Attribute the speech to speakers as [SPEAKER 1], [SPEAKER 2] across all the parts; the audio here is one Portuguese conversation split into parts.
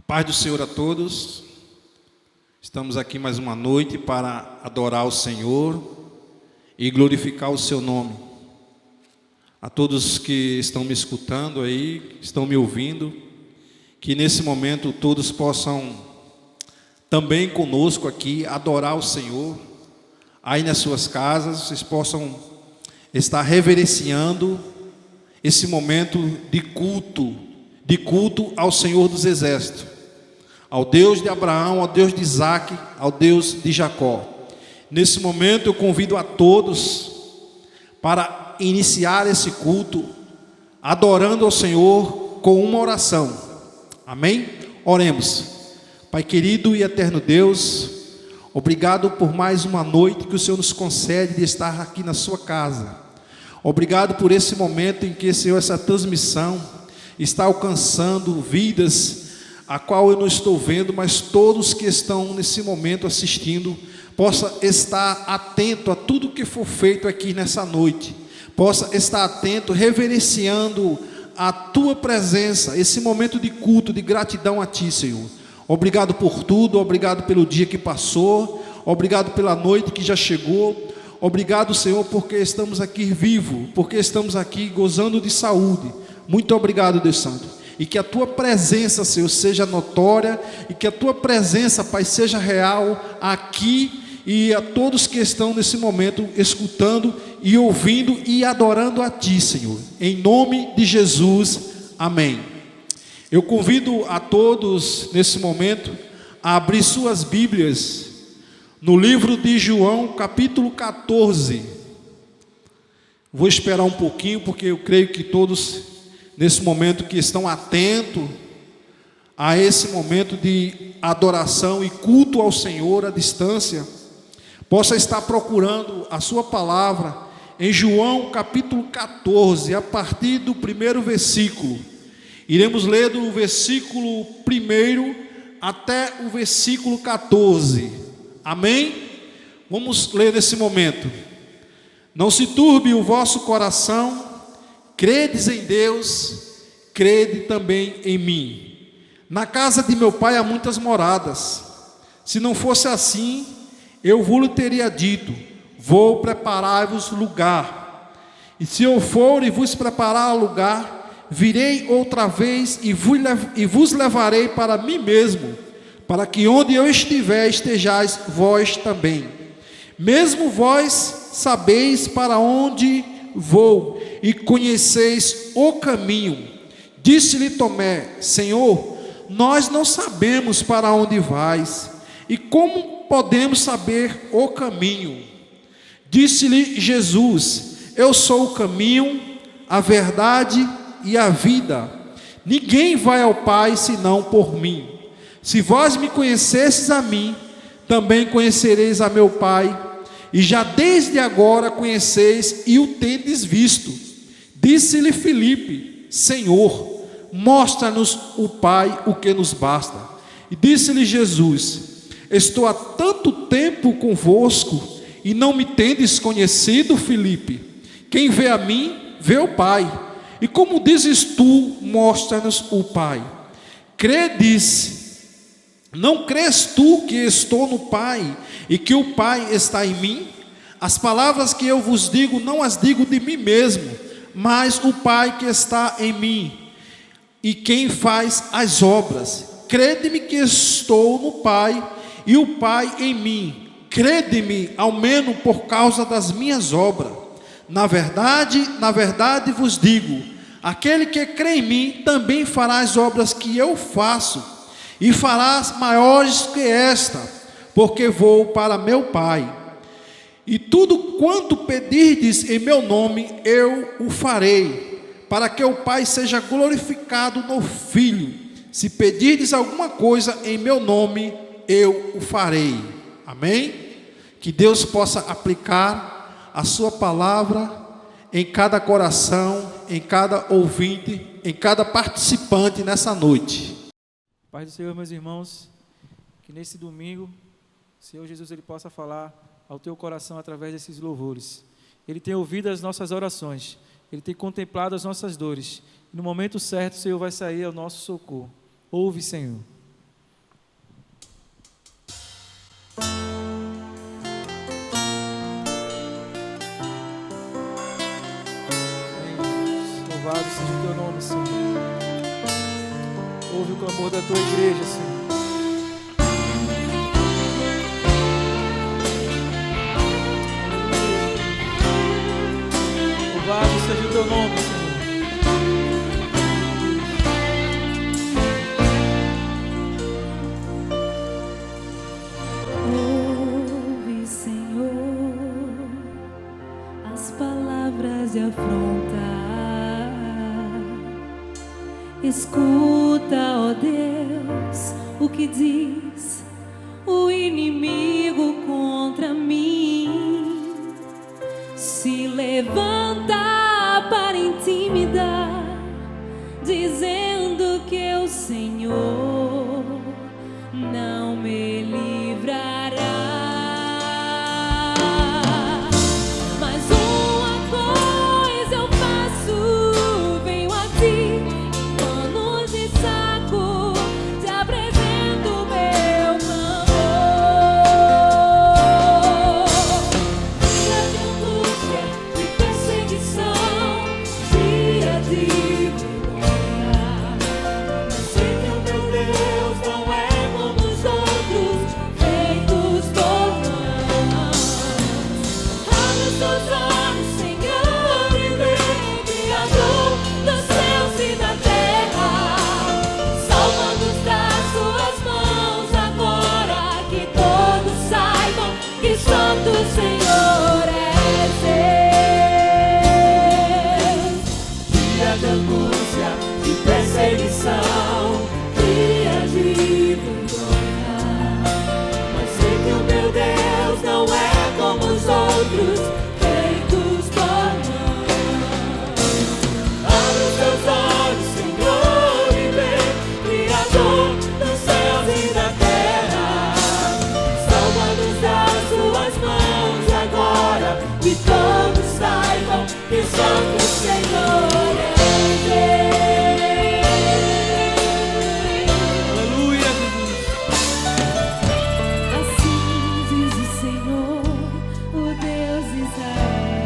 [SPEAKER 1] Paz do Senhor a todos. Estamos aqui mais uma noite para adorar o Senhor e glorificar o seu nome. A todos que estão me escutando aí, que estão me ouvindo, que nesse momento todos possam também conosco aqui adorar o Senhor. Aí nas suas casas, vocês possam estar reverenciando esse momento de culto ao Senhor dos Exércitos, ao Deus de Abraão, ao Deus de Isaac, ao Deus de Jacó. Nesse momento eu convido a todos para iniciar esse culto, adorando ao Senhor com uma oração. Amém? Oremos. Pai querido e eterno Deus, obrigado por mais uma noite que o Senhor nos concede de estar aqui na sua casa. Obrigado por esse momento em que, Senhor, essa transmissão está alcançando vidas a qual eu não estou vendo, mas todos que estão nesse momento assistindo, possa estar atento a tudo que for feito aqui nessa noite, possa estar atento, reverenciando a Tua presença, esse momento de culto, de gratidão a Ti, Senhor. Obrigado por tudo, obrigado pelo dia que passou, obrigado pela noite que já chegou, obrigado, Senhor, porque estamos aqui vivos, porque estamos aqui gozando de saúde. Muito obrigado, Deus Santo. E que a Tua presença, Senhor, seja notória, e que a Tua presença, Pai, seja real aqui e a todos que estão nesse momento escutando e ouvindo e adorando a Ti, Senhor. Em nome de Jesus, amém. Eu convido a todos nesse momento a abrir suas Bíblias no livro de João, capítulo 14. Vou esperar um pouquinho, porque eu creio que todos nesse momento que estão atentos a esse momento de adoração e culto ao Senhor à distância, possa estar procurando a sua palavra em João capítulo 14, a partir do primeiro versículo. Iremos ler do versículo 1 até o versículo 14. Amém? Vamos ler nesse momento. Não se turbe o vosso coração, credes em Deus, crede também em mim. Na casa de meu pai há muitas moradas. Se não fosse assim, eu vos teria dito: vou preparar-vos lugar. E se eu for e vos preparar lugar, virei outra vez e vos levarei para mim mesmo, para que onde eu estiver, estejais vós também. Mesmo vós sabeis para onde vou e conheceis o caminho. Disse-lhe Tomé: Senhor, nós não sabemos para onde vais, e como podemos saber o caminho? Disse-lhe Jesus: Eu sou o caminho, a verdade e a vida. Ninguém vai ao Pai senão por mim. Se vós me conhecesses a mim, também conhecereis a meu Pai, e já desde agora conheceis e o tendes visto. Disse-lhe Filipe: Senhor, mostra-nos o Pai, o que nos basta. E disse-lhe Jesus: Estou há tanto tempo convosco e não me tendes conhecido, Filipe? Quem vê a mim, vê o Pai. E como dizes tu, mostra-nos o Pai? Não crês tu que estou no Pai e que o Pai está em mim? As palavras que eu vos digo, não as digo de mim mesmo, mas o Pai que está em mim, e quem faz as obras. Crede-me que estou no Pai, e o Pai em mim. Crede-me, ao menos por causa das minhas obras. Na verdade vos digo: aquele que crê em mim, também fará as obras que eu faço, e farás maiores que esta, porque vou para meu Pai. E tudo quanto pedirdes em meu nome, eu o farei, para que o Pai seja glorificado no Filho. Se pedirdes alguma coisa em meu nome, eu o farei. Amém? Que Deus possa aplicar a sua palavra em cada coração, em cada ouvinte, em cada participante nessa noite.
[SPEAKER 2] Paz do Senhor, meus irmãos, que nesse domingo o Senhor Jesus ele possa falar ao teu coração através desses louvores. Ele tem ouvido as nossas orações, Ele tem contemplado as nossas dores. No momento certo, o Senhor vai sair ao nosso socorro. Ouve, Senhor. Louvado seja o teu nome, Senhor. Ouve o clamor da tua igreja, Senhor. Louvado seja o teu nome, Senhor.
[SPEAKER 3] Ouve, Senhor, as palavras de afronta. Escuta, ó Deus, o que diz o inimigo contra mim. Se levanta para intimidar, dizendo que o Senhor não me livrará. Mas uma coisa eu faço, venho a ti, em panos de saco, te apresento o meu clamor. Dia de angústia, de perseguição, dia de vergonha. Mas sei que o meu Deus não é como os outros, feitos por mãos. Abre os teus olhos, Senhor, e vê, Criador dos céus e da terra. Salva-nos das tuas mãos agora, que todos saibam que santo Senhor és Deus. Dia de angústia, de perseguição, dia de vergonha. Mas sei que o meu Deus não é como os outros, feitos por mãos. Abre os teus olhos, Senhor, e vê, Criador dos céus e da terra. Salva-nos das tuas mãos agora, que todos saibam que santo Senhor é Deus.
[SPEAKER 2] Aleluia, Jesus.
[SPEAKER 3] Assim diz o Senhor, o Deus de Israel.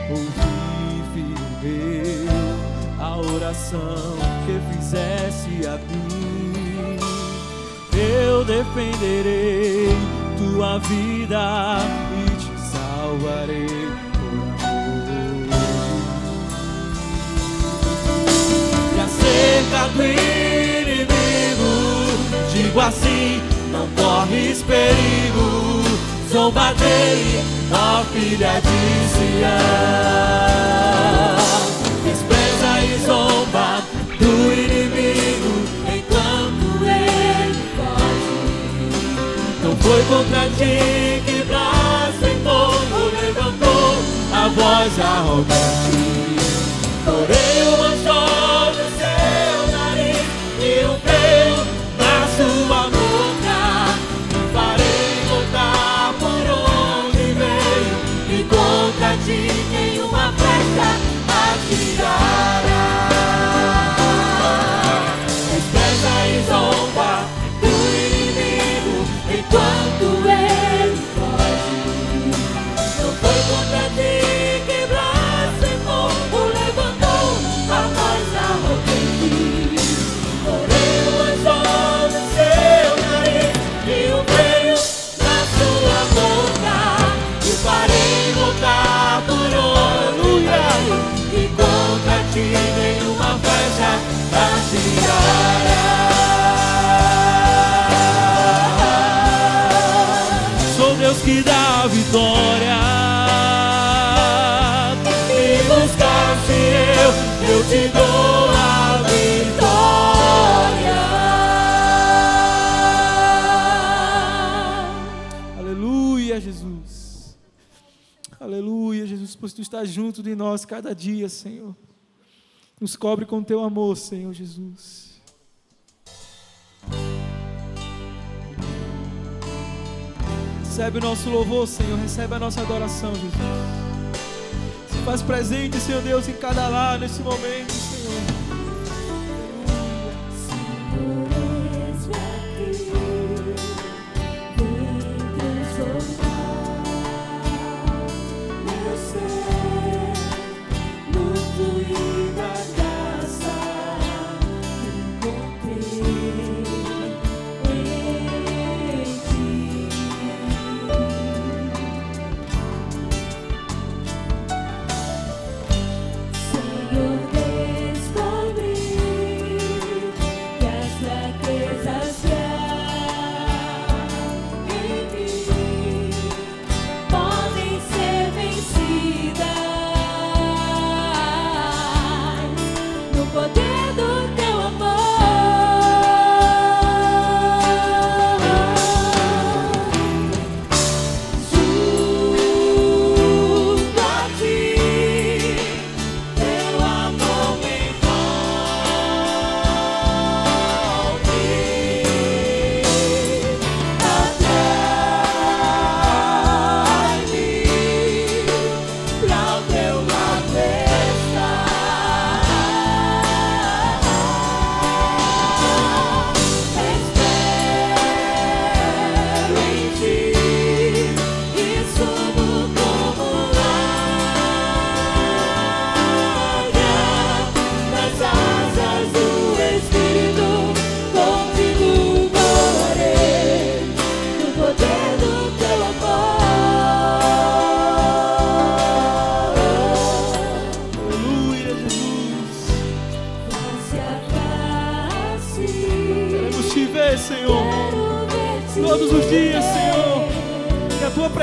[SPEAKER 2] Ouvi, filho meu, a oração que fizeste a mim. Eu defenderei tua vida e te salvarei por amor. E acerca do inimigo, digo assim, não corres perigo. Zomba dele, ó filha de Sião. Despreza e zomba do inimigo enquanto ele foge. Não foi contra ti que blasfemou ou levantou a voz arrogante. Porém o manchou no seu nariz e o freio na sua boca. E farei voltar por onde veio, e contra ti nenhuma flecha atirará. Despreza e zomba do inimigo enquanto ele foge. Não foi contra ti que blasfemou ou levantou a voz arrogante. Porém o anzol no seu nariz e o freio na sua boca. E farei voltar por aleluia, e contra ti nenhuma flecha atirará. Sou Deus que dá a vitória. E buscar-se eu te dou a vitória. Aleluia, Jesus. Aleluia, Jesus, pois tu estás junto de nós cada dia, Senhor. Nos cobre com teu amor, Senhor Jesus. Recebe o nosso louvor, Senhor. Recebe a nossa adoração, Jesus. Se faz presente, Senhor Deus, em cada lar nesse momento, Senhor.
[SPEAKER 3] Meu ser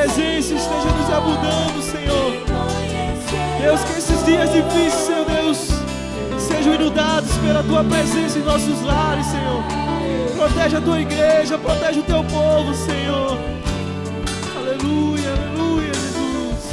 [SPEAKER 2] presença esteja nos abundando, Senhor. Deus, que esses dias difíceis, Senhor Deus, sejam inundados pela Tua presença em nossos lares, Senhor. Protege a Tua igreja, protege o Teu povo, Senhor. Aleluia, aleluia, Jesus.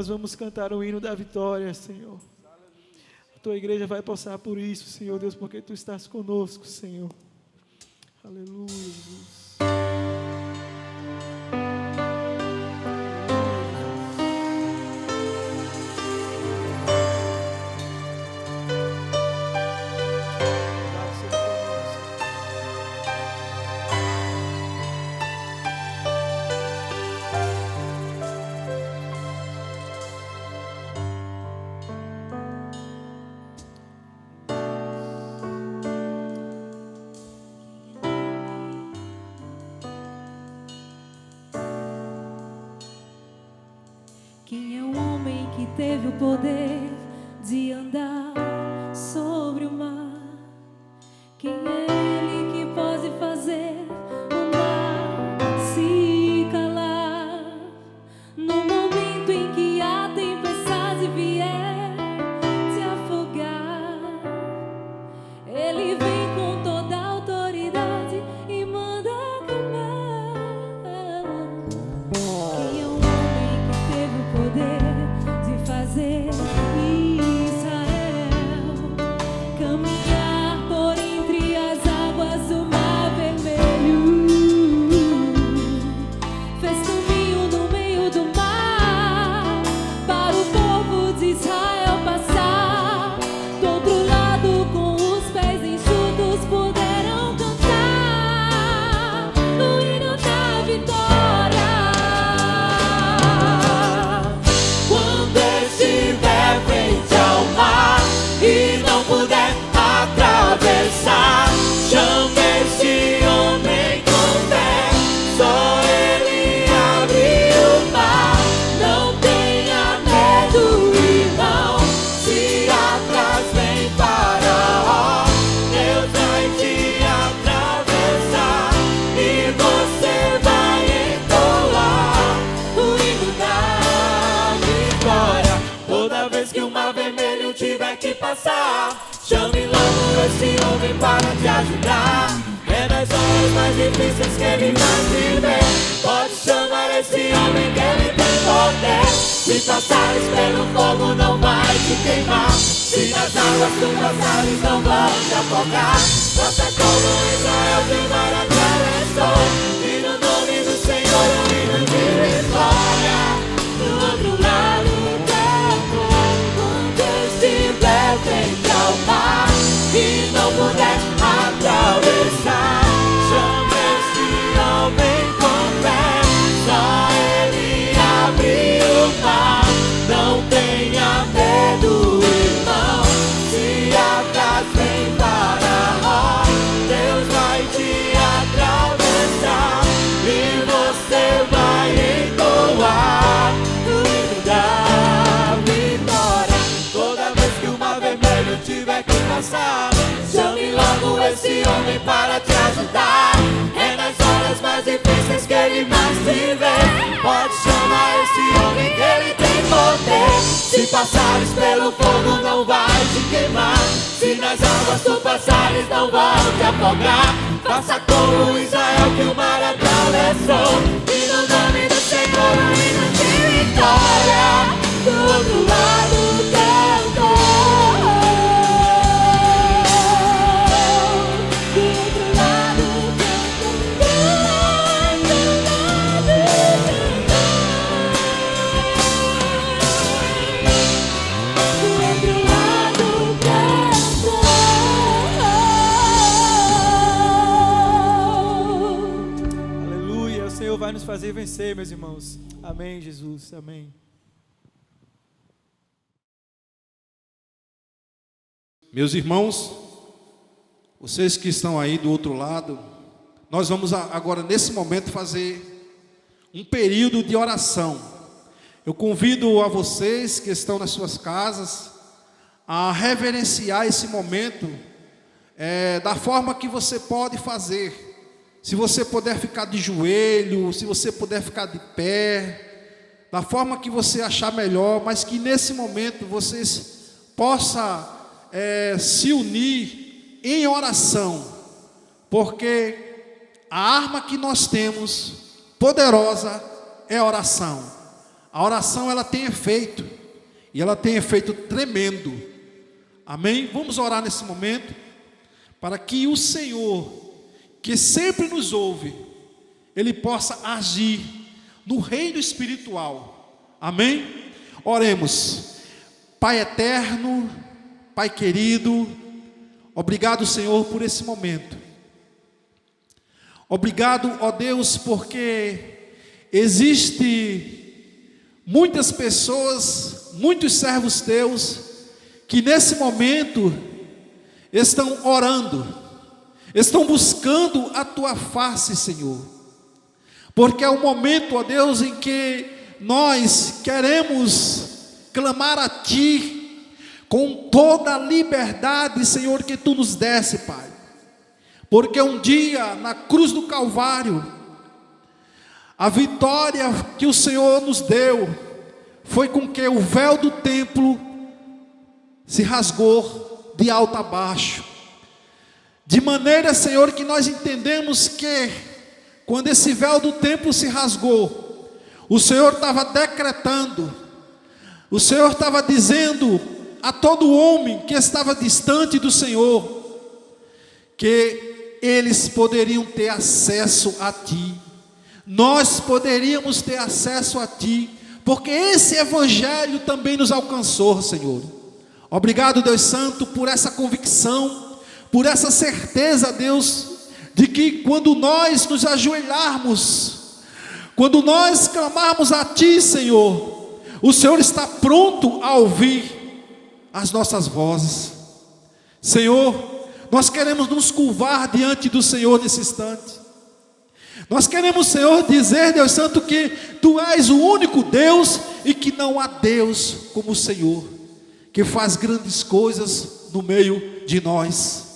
[SPEAKER 2] Vamos cantar o hino da vitória, Senhor. A Tua igreja vai passar por isso, Senhor Deus, porque Tu estás conosco, Senhor. Aleluia, Jesus.
[SPEAKER 3] Quem é o homem que teve o poder de andar sobre o mar? Quem é ele que pode fazer o mar se calar? No momento em que a tempestade vier te afogar, ele vem com toda a autoridade e manda acalmar. Quem é o homem que teve o poder de fazer
[SPEAKER 2] que passar. Chame logo esse homem para te ajudar. É nas horas mais difíceis que ele mais te vê. Pode chamar esse homem que ele tem poder. Se passares pelo fogo não vai te queimar. Se nas águas tu passares não vão te afogar. Faça como Israel que o mar atravessou. E no nome do Senhor o hino de vitória. Do outro lado do campo, quando estiver frente ao mar e não puder atravessar, chame esse homem com fé. Só ele abre o mar. Não tenha medo, irmão. Se atrás vem Faraó, Deus vai te atravessar e você vai entoar o hino da vitória. Toda vez que o mar vermelho tiver que passar, chame logo esse homem para te ajudar. É nas horas mais difíceis que ele mais te vê. Pode chamar esse homem que ele tem poder. Se passares pelo fogo não vai te queimar. Se nas águas tu passares não vão te afogar. Faça como Israel que o mar atravessou. E no nome do Senhor o hino de vitória. Do outro lado cantou. Vai nos fazer vencer, meus irmãos. Amém, Jesus. Amém.
[SPEAKER 1] Meus irmãos, vocês que estão aí do outro lado, nós vamos agora nesse momento fazer um período de oração. Eu convido a vocês que estão nas suas casas a reverenciar esse momento da forma que você pode fazer. Se você puder ficar de joelho, se você puder ficar de pé, da forma que você achar melhor, mas que nesse momento vocês possam se unir em oração, porque a arma que nós temos, poderosa, é a oração. A oração ela tem efeito, e ela tem efeito tremendo. Amém? Vamos orar nesse momento, para que o Senhor, que sempre nos ouve, Ele possa agir no reino espiritual. Amém? Oremos. Pai eterno, Pai querido, obrigado, Senhor, por esse momento. Obrigado, ó Deus, porque existe muitas pessoas, muitos servos teus, que nesse momento estão orando, estão buscando a tua face, Senhor, porque é o momento, ó Deus, em que nós queremos clamar a Ti com toda a liberdade, Senhor, que Tu nos desse, Pai, porque um dia na cruz do Calvário, a vitória que o Senhor nos deu foi com que o véu do templo se rasgou de alto a baixo. De maneira, Senhor, que nós entendemos que quando esse véu do templo se rasgou, o Senhor estava decretando, o Senhor estava dizendo a todo homem que estava distante do Senhor, que eles poderiam ter acesso a Ti, nós poderíamos ter acesso a Ti, porque esse evangelho também nos alcançou, Senhor. Obrigado, Deus Santo, por essa convicção, por essa certeza, Deus, de que quando nós nos ajoelharmos, quando nós clamarmos a Ti, Senhor, o Senhor está pronto a ouvir as nossas vozes. Senhor, nós queremos nos curvar diante do Senhor nesse instante. Nós queremos, Senhor, dizer, Deus Santo, que Tu és o único Deus e que não há Deus como o Senhor, que faz grandes coisas no meio de nós.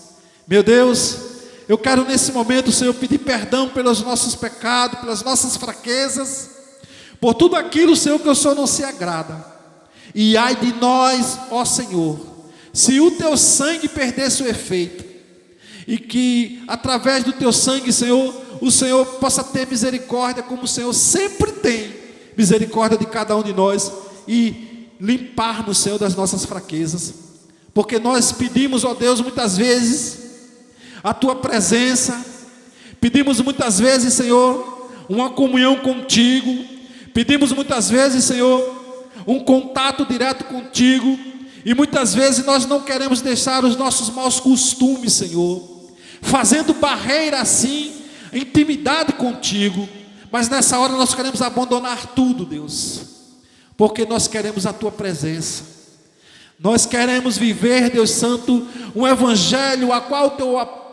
[SPEAKER 1] Meu Deus, eu quero nesse momento, Senhor, pedir perdão pelos nossos pecados, pelas nossas fraquezas, por tudo aquilo, Senhor, que o Senhor não se agrada. E ai de nós, ó Senhor, se o teu sangue perdesse o efeito, e que através do teu sangue, Senhor, o Senhor possa ter misericórdia, como o Senhor sempre tem misericórdia de cada um de nós, e limpar-nos, Senhor, das nossas fraquezas, porque nós pedimos, ó Deus, muitas vezes a tua presença, pedimos muitas vezes, Senhor, uma comunhão contigo, pedimos muitas vezes, Senhor, um contato direto contigo, e muitas vezes nós não queremos deixar os nossos maus costumes, Senhor, fazendo barreira assim, intimidade contigo, mas nessa hora nós queremos abandonar tudo, Deus, porque nós queremos a tua presença, nós queremos viver, Deus Santo, um evangelho a qual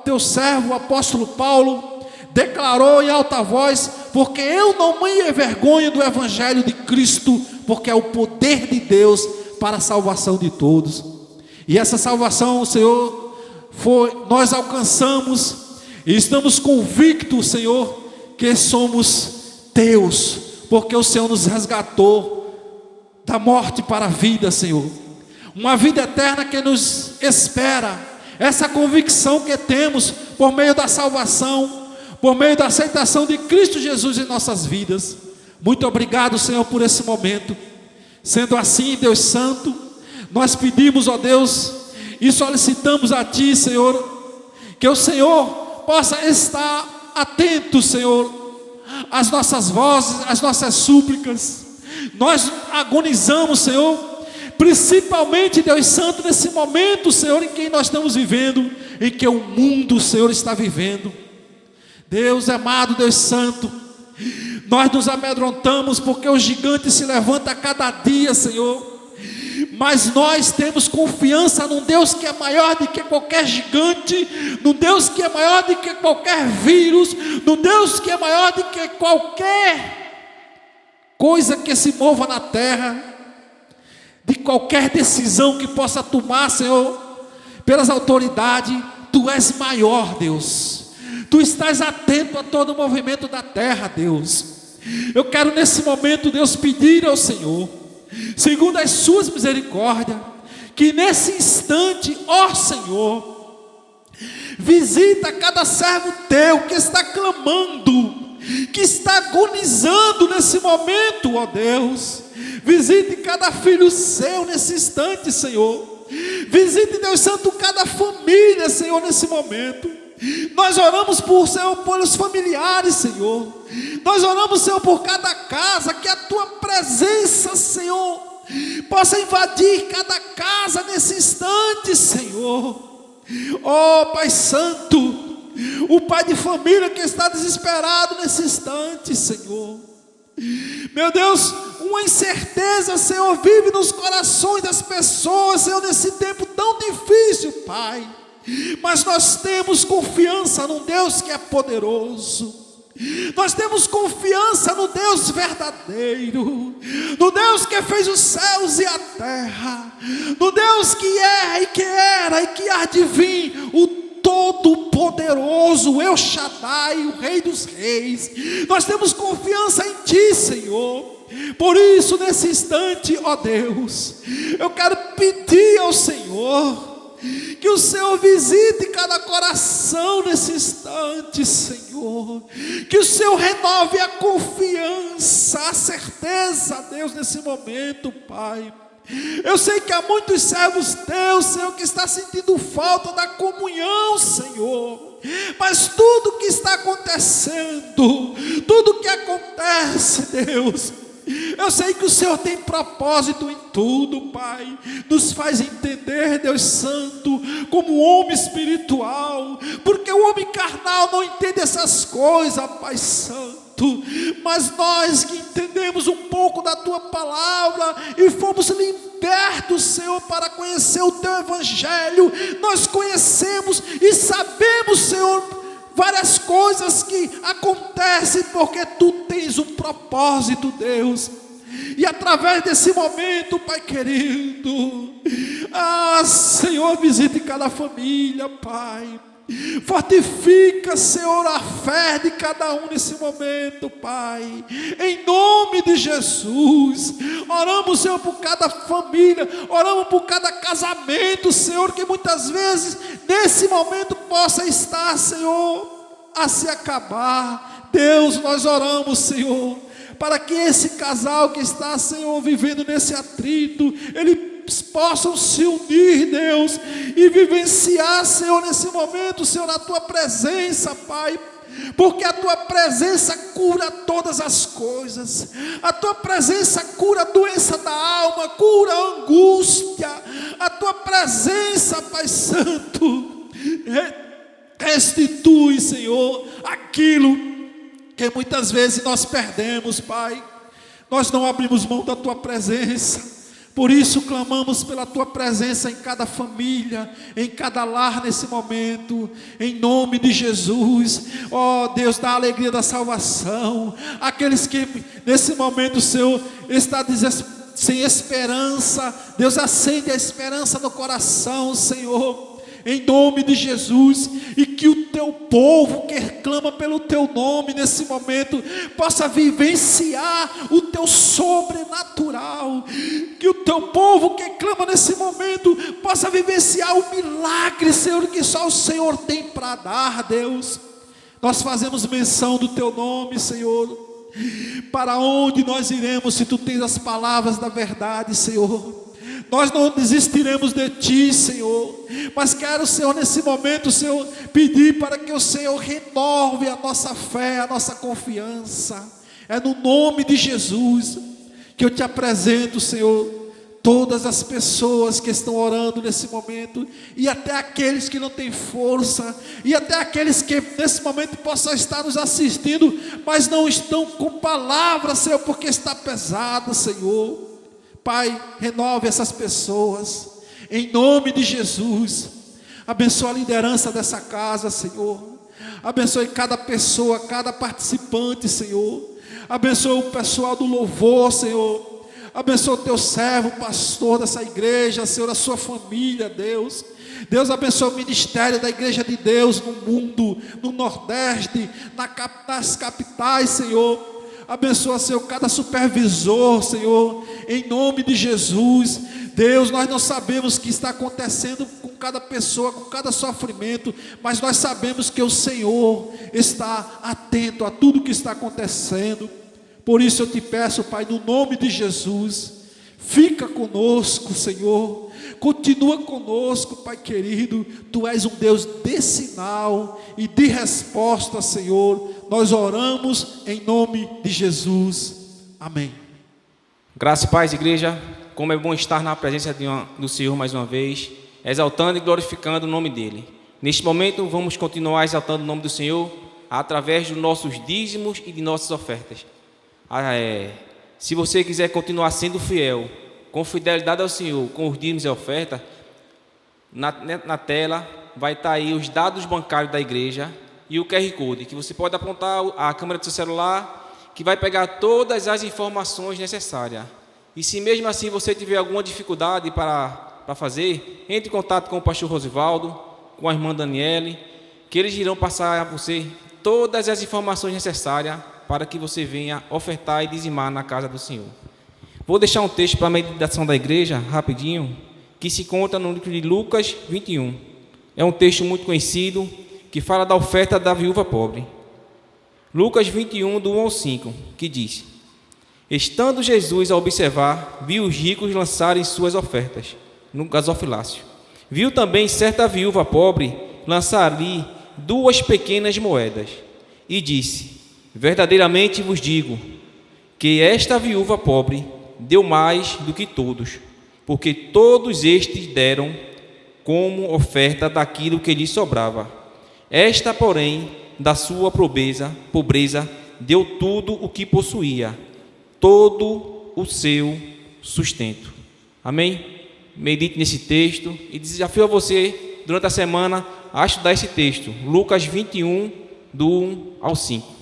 [SPEAKER 1] teu servo, o apóstolo Paulo, declarou em alta voz, porque eu não me envergonho do evangelho de Cristo, porque é o poder de Deus para a salvação de todos, e essa salvação, Senhor, nós alcançamos, e estamos convictos, Senhor, que somos teus, porque o Senhor nos resgatou da morte para a vida, Senhor, uma vida eterna que nos espera, essa convicção que temos por meio da salvação, por meio da aceitação de Cristo Jesus em nossas vidas. Muito obrigado, Senhor, por esse momento. Sendo assim, Deus Santo, nós pedimos, ó Deus, e solicitamos a Ti, Senhor, que o Senhor possa estar atento, Senhor, às nossas vozes, às nossas súplicas. Nós agonizamos, Senhor, principalmente, Deus Santo, nesse momento, Senhor, em que nós estamos vivendo, em que o mundo, Senhor, está vivendo. Deus amado, Deus Santo, nós nos amedrontamos porque o gigante se levanta a cada dia, Senhor, mas nós temos confiança num Deus que é maior do que qualquer gigante, num Deus que é maior do que qualquer vírus, num Deus que é maior do que qualquer coisa que se mova na terra, de qualquer decisão que possa tomar, Senhor, pelas autoridades. Tu és maior, Deus. Tu estás atento a todo o movimento da terra, Deus. Eu quero nesse momento, Deus, pedir ao Senhor, segundo as suas misericórdias, que nesse instante, ó Senhor, visita cada servo teu que está clamando, que está agonizando nesse momento, ó Deus. Visite cada filho seu nesse instante, Senhor. Visite, Deus Santo, cada família, Senhor, nesse momento. Nós oramos por, Senhor, pelos familiares, Senhor. Nós oramos, Senhor, por cada casa, que a tua presença, Senhor, possa invadir cada casa nesse instante, Senhor. Oh, Pai Santo, o pai de família que está desesperado nesse instante, Senhor. Meu Deus, uma incerteza, Senhor, vive nos corações das pessoas, Senhor, nesse tempo tão difícil, Pai. Mas nós temos confiança num Deus que é poderoso. Nós temos confiança no Deus verdadeiro, no Deus que fez os céus e a terra, no Deus que é e que era e que há de vir, o Todo-Poderoso, El Shaddai, o Rei dos Reis. Nós temos confiança em Ti, Senhor. Por isso, nesse instante, ó Deus, eu quero pedir ao Senhor que o Senhor visite cada coração nesse instante, Senhor. Que o Senhor renove a confiança, a certeza, Deus, nesse momento, Pai. Eu sei que há muitos servos teus, Senhor, que está sentindo falta da comunhão, Senhor. Mas tudo que está acontecendo, tudo que acontece, Deus, eu sei que o Senhor tem propósito em tudo, Pai. Nos faz entender, Deus Santo, como homem espiritual, porque o homem carnal não entende essas coisas, Pai Santo. Mas nós que entendemos um pouco da Tua palavra e fomos libertos, Senhor, para conhecer o Teu Evangelho, nós conhecemos e sabemos, Senhor, várias coisas que acontecem porque Tu tens um propósito, Deus. E através desse momento, Pai querido, Senhor, visite cada família, Pai. Fortifica, Senhor, a fé de cada um nesse momento, Pai. Em nome de Jesus. Oramos, Senhor, por cada família. Oramos por cada casamento, Senhor, que muitas vezes nesse momento possa estar, Senhor, a se acabar. Deus, nós oramos, Senhor, para que esse casal que está, Senhor, vivendo nesse atrito, eles possam se unir, Deus, e vivenciar, Senhor, nesse momento, Senhor, na Tua presença, Pai, porque a Tua presença cura todas as coisas, a Tua presença cura a doença da alma, cura a angústia, a Tua presença, Pai Santo, restitui, Senhor, aquilo que muitas vezes nós perdemos, Pai. Nós não abrimos mão da Tua presença, por isso clamamos pela Tua presença em cada família, em cada lar nesse momento, em nome de Jesus. Ó Deus, da alegria da salvação, aqueles que nesse momento, Senhor, está sem esperança, Deus, acende a esperança no coração, Senhor, em nome de Jesus, e que o Teu povo que clama pelo Teu nome nesse momento possa vivenciar o Teu sobrenatural, que o Teu povo que clama nesse momento possa vivenciar o milagre, Senhor, que só o Senhor tem para dar. Deus, nós fazemos menção do Teu nome, Senhor. Para onde nós iremos se Tu tens as palavras da verdade, Senhor? Nós não desistiremos de Ti, Senhor, mas quero, Senhor, nesse momento, Senhor, pedir para que o Senhor renove a nossa fé, a nossa confiança. É no nome de Jesus que eu Te apresento, Senhor, todas as pessoas que estão orando nesse momento, e até aqueles que não têm força, e até aqueles que nesse momento possam estar nos assistindo, mas não estão com palavras, Senhor, porque está pesado, Senhor. Pai, renove essas pessoas, em nome de Jesus. Abençoa a liderança dessa casa, Senhor. Abençoe cada pessoa, cada participante, Senhor. Abençoa o pessoal do louvor, Senhor. Abençoa o Teu servo, pastor dessa igreja, Senhor, a sua família, Deus. Deus, abençoa o ministério da igreja de Deus no mundo, no Nordeste, nas capitais, Senhor. Abençoa, Senhor, cada supervisor, Senhor, em nome de Jesus. Deus, nós não sabemos o que está acontecendo com cada pessoa, com cada sofrimento, mas nós sabemos que o Senhor está atento a tudo que está acontecendo. Por isso eu Te peço, Pai, no nome de Jesus, fica conosco, Senhor. Continua conosco, Pai querido. Tu és um Deus de sinal e de resposta, Senhor. Nós oramos em nome de Jesus. Amém.
[SPEAKER 4] Graça e paz, igreja. Como é bom estar na presença do Senhor mais uma vez, exaltando e glorificando o nome dEle. Neste momento vamos continuar exaltando o nome do Senhor através dos nossos dízimos e de nossas ofertas. Se você quiser continuar sendo fiel, com fidelidade ao Senhor, com os dízimos e oferta, na tela vai estar aí os dados bancários da igreja e o QR Code, que você pode apontar a câmera do seu celular, que vai pegar todas as informações necessárias. E se mesmo assim você tiver alguma dificuldade para fazer, entre em contato com o pastor Rosivaldo, com a irmã Daniele, que eles irão passar a você todas as informações necessárias para que você venha ofertar e dizimar na casa do Senhor. Vou deixar um texto para a meditação da igreja, rapidinho, que se encontra no livro de Lucas 21. É um texto muito conhecido, que fala da oferta da viúva pobre. Lucas 21, do 1 ao 5, que diz: Estando Jesus a observar, viu os ricos lançarem suas ofertas no gasofilácio. Viu também certa viúva pobre lançar ali 2 pequenas moedas, e disse: Verdadeiramente vos digo, que esta viúva pobre deu mais do que todos, porque todos estes deram como oferta daquilo que lhes sobrava. Esta, porém, da sua pobreza, deu tudo o que possuía, todo o seu sustento. Amém? Medite nesse texto e desafio a você, durante a semana, a estudar esse texto, Lucas 21, do 1 ao 5.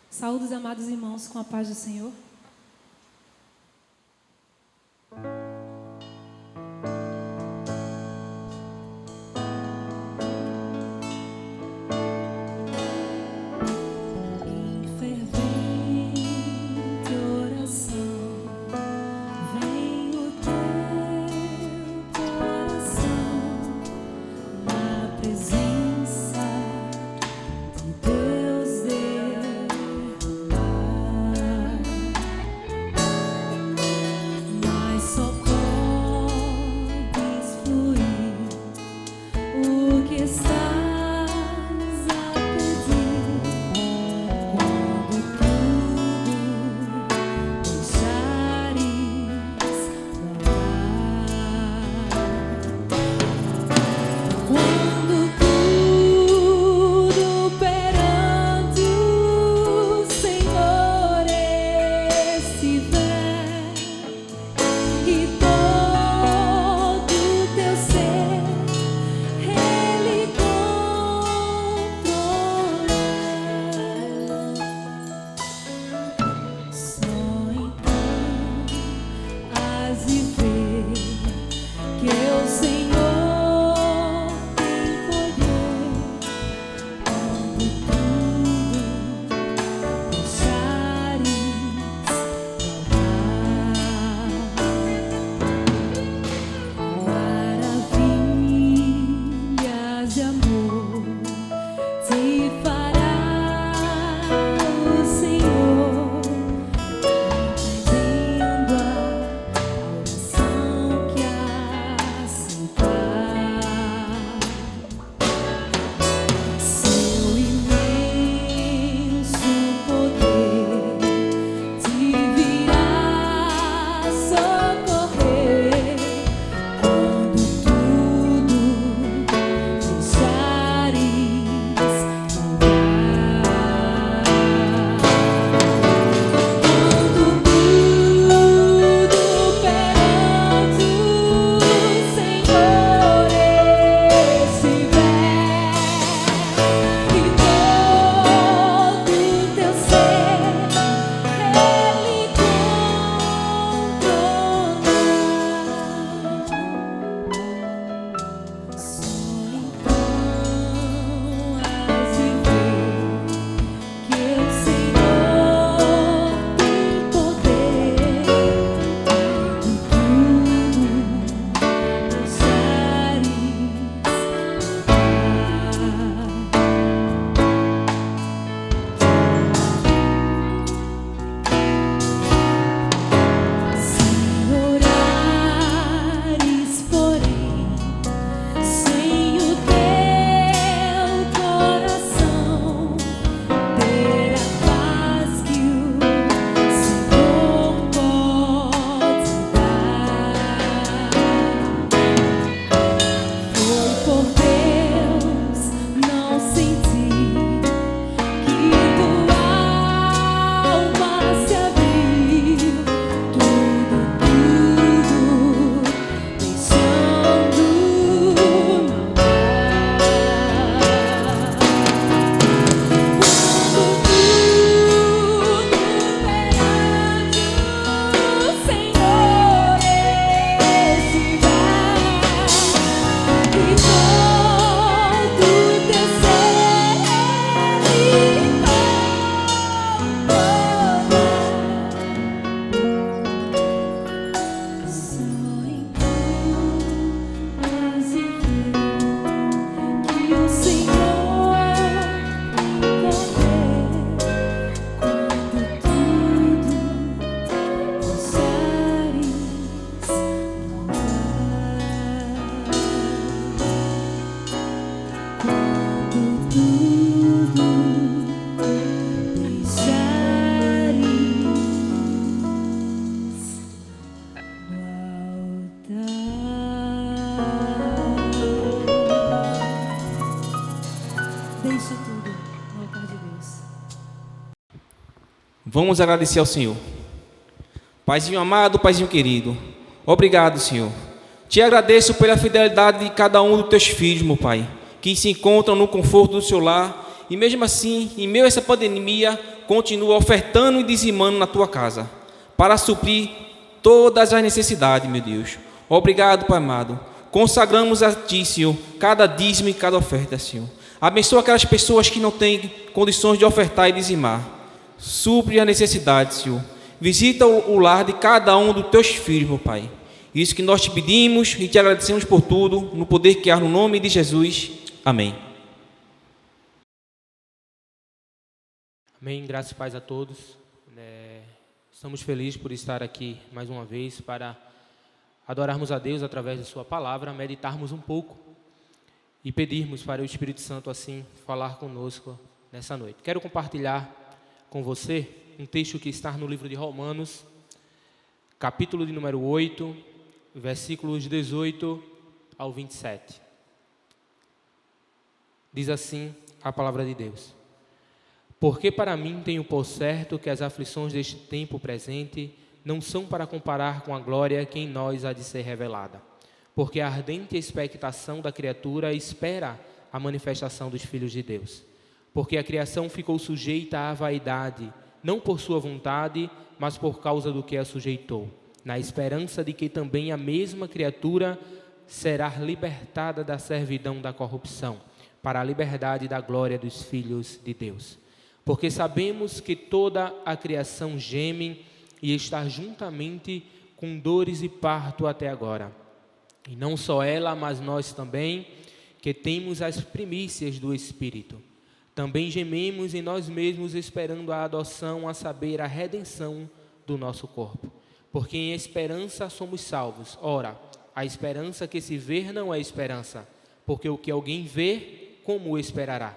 [SPEAKER 3] Saúde, amados irmãos, com a paz do Senhor.
[SPEAKER 4] Vamos agradecer ao Senhor. Paizinho amado, Paizinho querido, obrigado, Senhor. Te agradeço pela fidelidade de cada um dos teus filhos, meu Pai, que se encontram no conforto do seu lar e mesmo assim, em meio a essa pandemia, continua ofertando e dizimando na tua casa, para suprir todas as necessidades, meu Deus. Obrigado, Pai amado. Consagramos a Ti, Senhor, cada dízimo e cada oferta, Senhor. Abençoa aquelas pessoas que não têm condições de ofertar e dizimar. Supre a necessidade, Senhor. Visita o lar de cada um dos teus filhos, meu Pai. Isso que nós te pedimos e te agradecemos por tudo, no poder que há no nome de Jesus. Amém.
[SPEAKER 5] Amém, graças e paz a todos. Estamos felizes por estar aqui mais uma vez para adorarmos a Deus através da sua palavra, meditarmos um pouco e pedirmos para o Espírito Santo assim falar conosco nessa noite. Quero compartilhar com você um texto que está no livro de Romanos, capítulo de número 8, versículos 18 ao 27. Diz assim a palavra de Deus: Porque para mim tenho por certo que as aflições deste tempo presente não são para comparar com a glória que em nós há de ser revelada. Porque a ardente expectação da criatura espera a manifestação dos filhos de Deus. Porque a criação ficou sujeita à vaidade, não por sua vontade, mas por causa do que a sujeitou, na esperança de que também a mesma criatura será libertada da servidão da corrupção, para a liberdade da glória dos filhos de Deus. Porque sabemos que toda a criação geme e está juntamente com dores e parto até agora. E não só ela, mas nós também, que temos as primícias do Espírito. Também gememos em nós mesmos esperando a adoção, a saber, a redenção do nosso corpo. Porque em esperança somos salvos. Ora, a esperança que se vê não é esperança, porque o que alguém vê, como o esperará?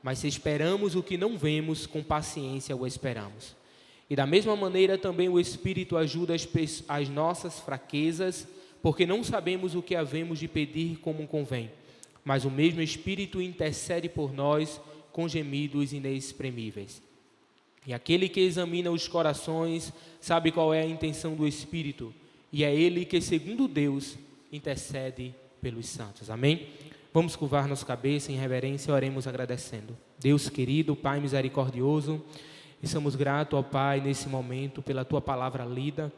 [SPEAKER 5] Mas se esperamos o que não vemos, com paciência o esperamos. E da mesma maneira também o Espírito ajuda as nossas fraquezas, porque não sabemos o que havemos de pedir como convém. Mas o mesmo Espírito intercede por nós com gemidos inexprimíveis. E aquele que examina os corações sabe qual é a intenção do Espírito, e é Ele que, segundo Deus, intercede pelos santos. Amém? Vamos curvar nossa cabeça em reverência e oremos agradecendo. Deus querido, Pai misericordioso, estamos gratos ao Pai nesse momento pela Tua palavra lida,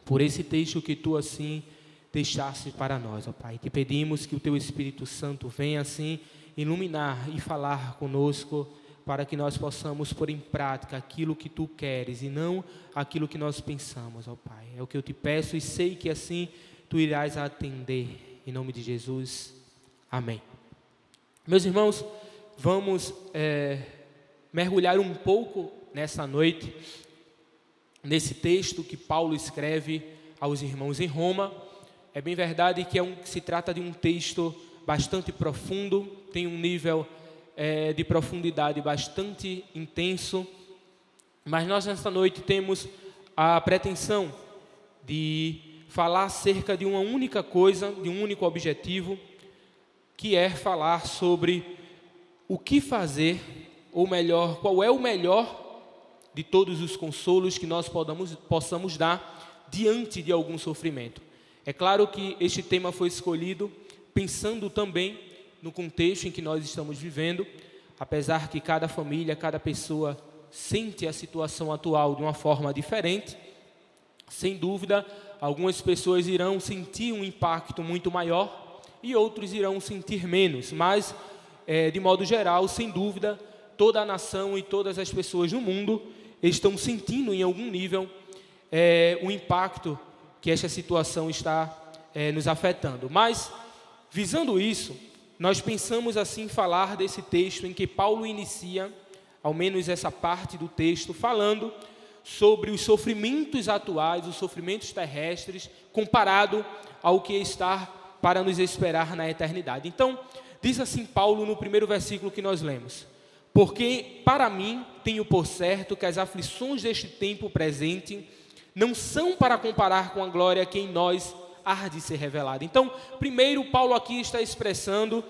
[SPEAKER 5] por esse texto que Tu assim deixaste para nós, ó Pai. Te pedimos que o Teu Espírito Santo venha assim iluminar e falar conosco, para que nós possamos pôr em prática aquilo que Tu queres e não aquilo que nós pensamos, ó Pai. É o que eu te peço e sei que assim Tu irás atender. Em nome de Jesus, amém. Meus irmãos, vamos mergulhar um pouco nessa noite, nesse texto que Paulo escreve aos irmãos em Roma. É bem verdade que se trata de um texto bastante profundo, tem um nível de profundidade bastante intenso, mas nós nessa noite temos a pretensão de falar acerca de uma única coisa, de um único objetivo, que é falar sobre o que fazer, ou melhor, qual é o melhor de todos os consolos que nós possamos dar diante de algum sofrimento. É claro que este tema foi escolhido pensando também no contexto em que nós estamos vivendo, apesar que cada família, cada pessoa sente a situação atual de uma forma diferente. Sem dúvida, algumas pessoas irão sentir um impacto muito maior e outros irão sentir menos, mas, de modo geral, sem dúvida, toda a nação e todas as pessoas no mundo estão sentindo em algum nível o impacto que esta situação está nos afetando. Mas, visando isso, nós pensamos assim falar desse texto em que Paulo inicia, ao menos essa parte do texto, falando sobre os sofrimentos atuais, os sofrimentos terrestres, comparado ao que está para nos esperar na eternidade. Então, diz assim Paulo no primeiro versículo que nós lemos: Porque para mim tenho por certo que as aflições deste tempo presente não são para comparar com a glória que em nós há de ser revelada. Então, primeiro Paulo aqui está expressando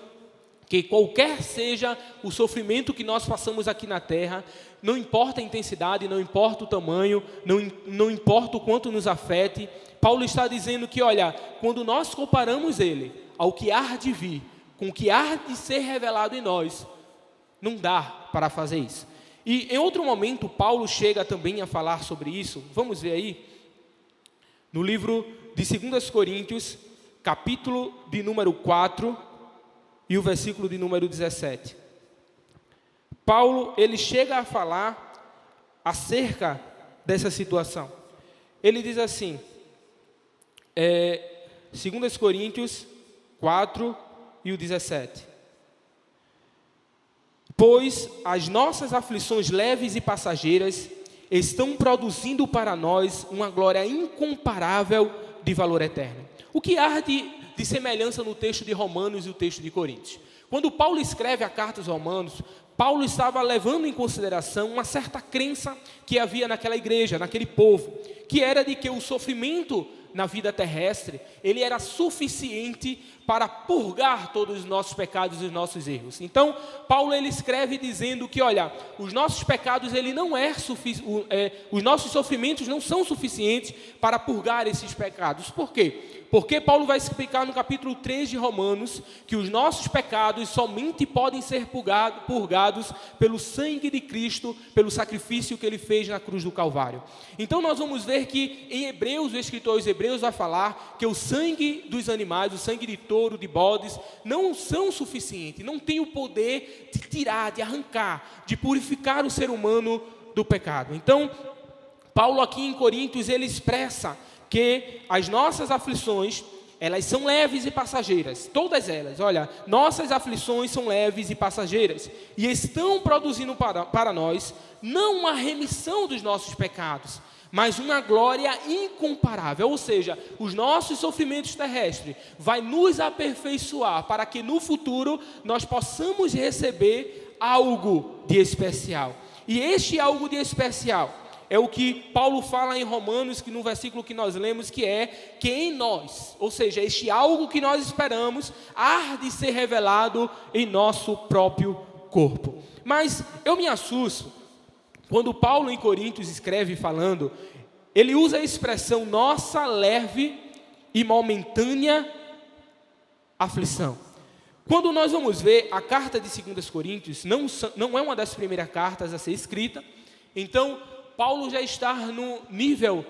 [SPEAKER 5] que qualquer seja o sofrimento que nós passamos aqui na terra, não importa a intensidade, não importa o tamanho, não importa o quanto nos afete, Paulo está dizendo que, olha, quando nós comparamos ele ao que há de vir, com o que há de ser revelado em nós, não dá para fazer isso. E em outro momento, Paulo chega também a falar sobre isso. Vamos ver aí, no livro de 2 Coríntios, capítulo de número 4, e o versículo de número 17. Paulo, ele chega a falar acerca dessa situação. Ele diz assim, 2 Coríntios 4 e o 17. Pois as nossas aflições leves e passageiras estão produzindo para nós uma glória incomparável de valor eterno. O que há de semelhança no texto de Romanos e o texto de Coríntios? Quando Paulo escreve a carta aos Romanos, Paulo estava levando em consideração uma certa crença que havia naquela igreja, naquele povo, que era de que o sofrimento na vida terrestre, ele era suficiente para purgar todos os nossos pecados e os nossos erros. Então, Paulo ele escreve dizendo que, olha, os nossos pecados, os nossos sofrimentos não são suficientes para purgar esses pecados. Por quê? Porque Paulo vai explicar no capítulo 3 de Romanos que os nossos pecados somente podem ser purgados pelo sangue de Cristo, pelo sacrifício que ele fez na cruz do Calvário. Então nós vamos ver que em Hebreus, o escritor aos Hebreus vai falar que o sangue dos animais, o sangue de touro, de bodes, não são suficientes, não tem o poder de tirar, de arrancar, de purificar o ser humano do pecado. Então, Paulo aqui em Coríntios, ele expressa que as nossas aflições, elas são leves e passageiras, todas elas, olha, nossas aflições são leves e passageiras, e estão produzindo para nós, não uma remissão dos nossos pecados, mas uma glória incomparável, ou seja, os nossos sofrimentos terrestres vai nos aperfeiçoar, para que no futuro nós possamos receber algo de especial, e este algo de especial é o que Paulo fala em Romanos, que no versículo que nós lemos, que é que em nós, ou seja, este algo que nós esperamos, há de ser revelado em nosso próprio corpo. Mas eu me assusto, quando Paulo em Coríntios escreve falando, ele usa a expressão nossa leve e momentânea aflição. Quando nós vamos ver a carta de 2 Coríntios, não é uma das primeiras cartas a ser escrita, então Paulo já está no nível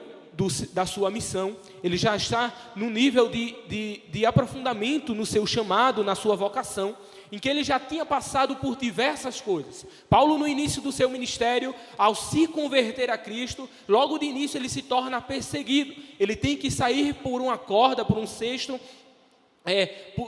[SPEAKER 5] da sua missão, ele já está no nível de aprofundamento no seu chamado, na sua vocação, em que ele já tinha passado por diversas coisas. Paulo, no início do seu ministério, ao se converter a Cristo, logo de início ele se torna perseguido, ele tem que sair por uma corda, por um cesto,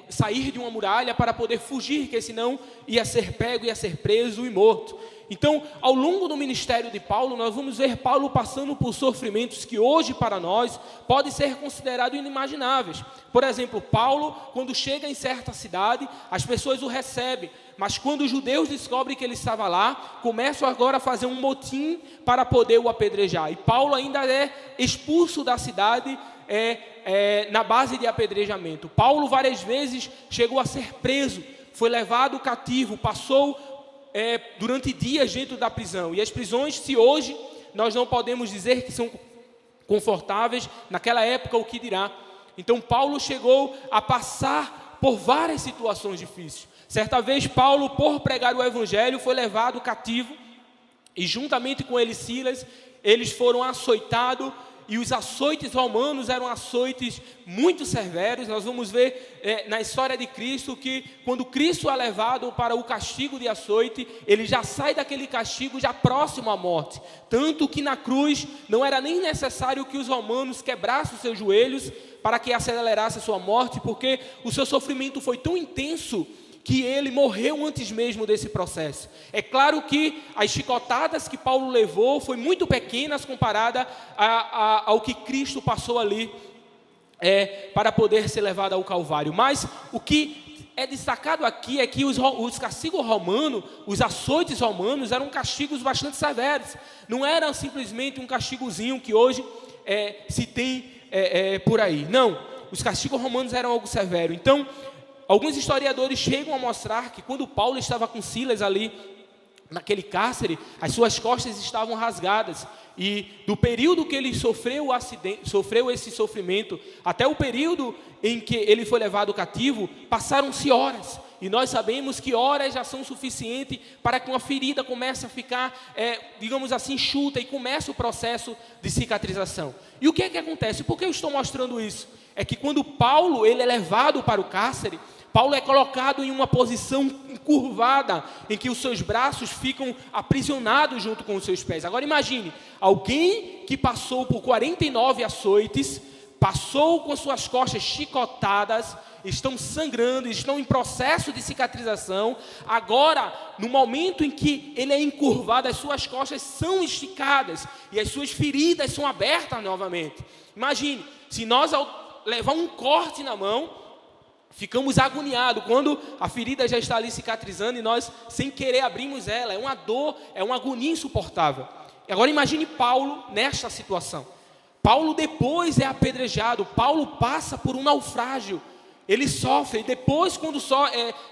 [SPEAKER 5] sair de uma muralha para poder fugir, que senão ia ser pego, ia ser preso e morto. Então, ao longo do ministério de Paulo, nós vamos ver Paulo passando por sofrimentos que hoje para nós podem ser considerados inimagináveis. Por exemplo, Paulo, quando chega em certa cidade, as pessoas o recebem, mas quando os judeus descobrem que ele estava lá, começam agora a fazer um motim para poder o apedrejar. E Paulo ainda é expulso da cidade na base de apedrejamento. Paulo várias vezes chegou a ser preso, foi levado cativo, passou durante dias dentro da prisão. E as prisões, se hoje nós não podemos dizer que são confortáveis, naquela época o que dirá. Então Paulo chegou a passar por várias situações difíceis. Certa vez Paulo, por pregar o evangelho, foi levado cativo, e juntamente com ele Silas, eles foram açoitados. E os açoites romanos eram açoites muito severos. Nós vamos ver na história de Cristo que quando Cristo é levado para o castigo de açoite, ele já sai daquele castigo já próximo à morte. Tanto que na cruz não era nem necessário que os romanos quebrassem os seus joelhos para que acelerasse a sua morte, porque o seu sofrimento foi tão intenso que ele morreu antes mesmo desse processo. É claro que as chicotadas que Paulo levou foi muito pequenas comparada ao que Cristo passou ali para poder ser levado ao Calvário. Mas o que é destacado aqui é que os castigos romanos, os açoites romanos, eram castigos bastante severos. Não era simplesmente um castigozinho que hoje se tem por aí. Não, os castigos romanos eram algo severo. Então, alguns historiadores chegam a mostrar que quando Paulo estava com Silas ali naquele cárcere, as suas costas estavam rasgadas, e do período que ele sofreu esse sofrimento, até o período em que ele foi levado cativo, passaram-se horas, e nós sabemos que horas já são suficientes para que uma ferida comece a ficar, digamos assim, enxuta, e comece o processo de cicatrização. E o que é que acontece? Por que eu estou mostrando isso? É que quando Paulo ele é levado para o cárcere, Paulo é colocado em uma posição encurvada, em que os seus braços ficam aprisionados junto com os seus pés. Agora imagine, alguém que passou por 49 açoites, passou com suas costas chicotadas, estão sangrando, estão em processo de cicatrização. Agora, no momento em que ele é encurvado, as suas costas são esticadas e as suas feridas são abertas novamente. Imagine, se nós ao levar um corte na mão, ficamos agoniados quando a ferida já está ali cicatrizando e nós, sem querer, abrimos ela. É uma dor, é uma agonia insuportável. Agora imagine Paulo nesta situação. Paulo depois é apedrejado, Paulo passa por um naufrágio, ele sofre, e depois quando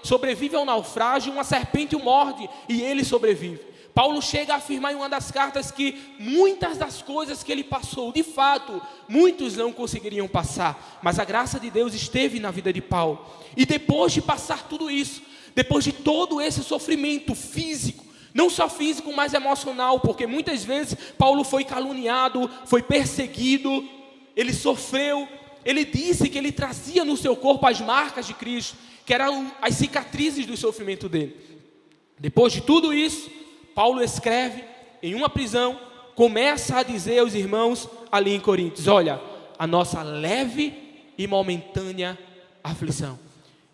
[SPEAKER 5] sobrevive ao naufrágio, uma serpente o morde e ele sobrevive. Paulo chega a afirmar em uma das cartas que muitas das coisas que ele passou, de fato, muitos não conseguiriam passar, mas a graça de Deus esteve na vida de Paulo. E depois de passar tudo isso, depois de todo esse sofrimento físico, não só físico, mas emocional, porque muitas vezes Paulo foi caluniado, foi perseguido, ele sofreu, ele disse que ele trazia no seu corpo as marcas de Cristo, que eram as cicatrizes do sofrimento dele. Depois de tudo isso, Paulo escreve em uma prisão, começa a dizer aos irmãos ali em Coríntios: olha, a nossa leve e momentânea aflição.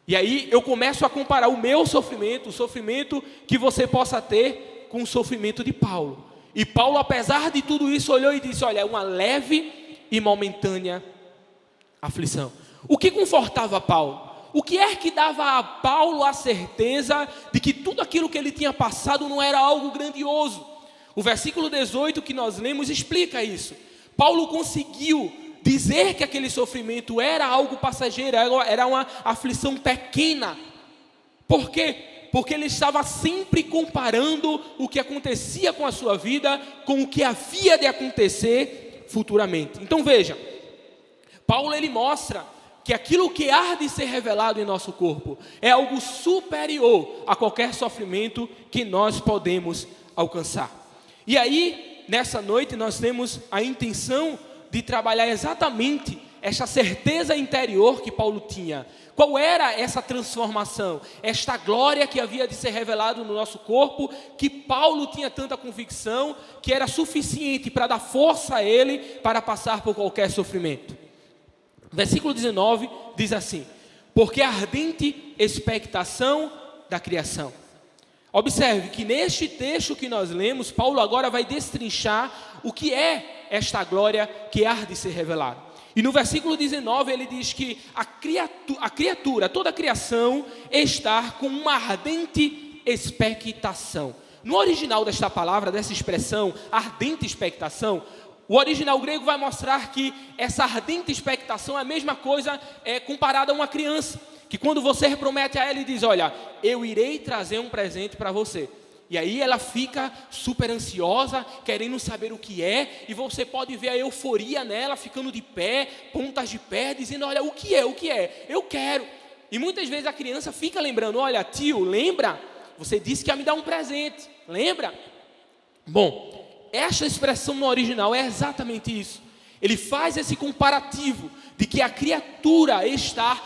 [SPEAKER 5] E aí eu começo a comparar o meu sofrimento, o sofrimento que você possa ter, com o sofrimento de Paulo. E Paulo, apesar de tudo isso, olhou e disse: olha, é uma leve e momentânea aflição. O que confortava Paulo? O que é que dava a Paulo a certeza de que tudo aquilo que ele tinha passado não era algo grandioso? O versículo 18 que nós lemos explica isso. Paulo conseguiu dizer que aquele sofrimento era algo passageiro, era uma aflição pequena. Por quê? Porque ele estava sempre comparando o que acontecia com a sua vida com o que havia de acontecer futuramente. Então veja, Paulo ele mostra que aquilo que há de ser revelado em nosso corpo é algo superior a qualquer sofrimento que nós podemos alcançar. E aí, nessa noite, nós temos a intenção de trabalhar exatamente essa certeza interior que Paulo tinha. Qual era essa transformação? Esta glória que havia de ser revelado no nosso corpo, que Paulo tinha tanta convicção, que era suficiente para dar força a ele para passar por qualquer sofrimento. Versículo 19 diz assim: porque a ardente expectação da criação. Observe que neste texto que nós lemos, Paulo agora vai destrinchar o que é esta glória que há de ser revelada. E no versículo 19 ele diz que a criatura, toda a criação está com uma ardente expectação. No original desta palavra, dessa expressão, ardente expectação, o original grego vai mostrar que essa ardente expectação é a mesma coisa comparada a uma criança, que quando você promete a ela e diz: olha, eu irei trazer um presente para você. E aí ela fica super ansiosa, querendo saber o que é, e você pode ver a euforia nela, ficando de pé, pontas de pé, dizendo: olha, o que é? Eu quero. E muitas vezes a criança fica lembrando: olha, tio, lembra? Você disse que ia me dar um presente, lembra? Bom, esta expressão no original é exatamente isso. Ele faz esse comparativo de que a criatura está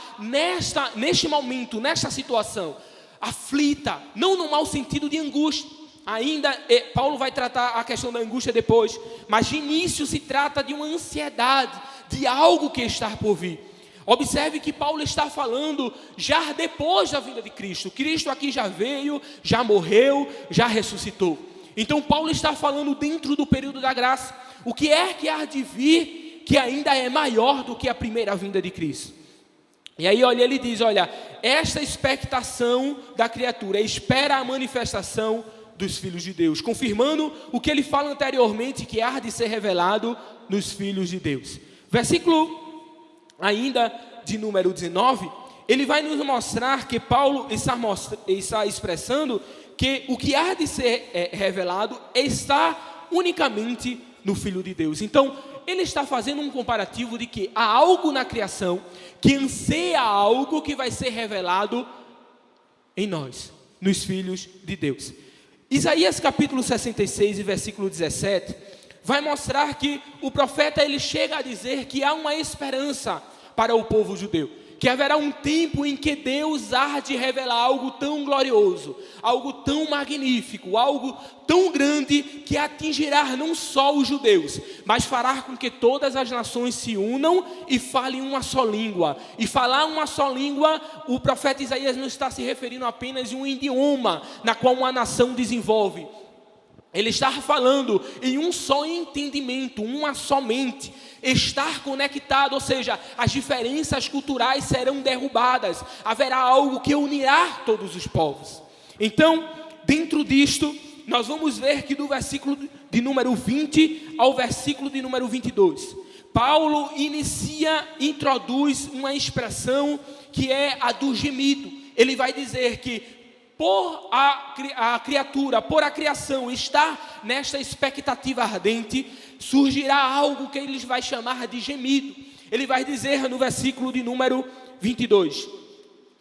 [SPEAKER 5] neste momento, nesta situação, aflita, não no mau sentido de angústia. Ainda, Paulo vai tratar a questão da angústia depois, mas de início se trata de uma ansiedade, de algo que está por vir. Observe que Paulo está falando já depois da vinda de Cristo. Cristo aqui já veio, já morreu, já ressuscitou. Então Paulo está falando dentro do período da graça. O que é que há de vir que ainda é maior do que a primeira vinda de Cristo? E aí olha, ele diz: olha, esta expectação da criatura espera a manifestação dos filhos de Deus, confirmando o que ele fala anteriormente, que há de ser revelado nos filhos de Deus. Versículo ainda de número 19, ele vai nos mostrar que Paulo está expressando que o que há de ser revelado está unicamente no Filho de Deus. Então, ele está fazendo um comparativo de que há algo na criação que anseia algo que vai ser revelado em nós, nos filhos de Deus. Isaías capítulo 66 e versículo 17 vai mostrar que o profeta ele chega a dizer que há uma esperança para o povo judeu, que haverá um tempo em que Deus há de revelar algo tão glorioso, algo tão magnífico, algo tão grande que atingirá não só os judeus, mas fará com que todas as nações se unam e falem uma só língua. E falar uma só língua, o profeta Isaías não está se referindo apenas a um idioma na qual uma nação desenvolve. Ele está falando em um só entendimento, uma só mente, estar conectado, ou seja, as diferenças culturais serão derrubadas, haverá algo que unirá todos os povos. Então, dentro disto, nós vamos ver que do versículo de número 20 ao versículo de número 22, Paulo introduz uma expressão que é a do gemido. Ele vai dizer que por a criatura, por a criação estar nesta expectativa ardente, surgirá algo que ele vai chamar de gemido. Ele vai dizer no versículo de número 22,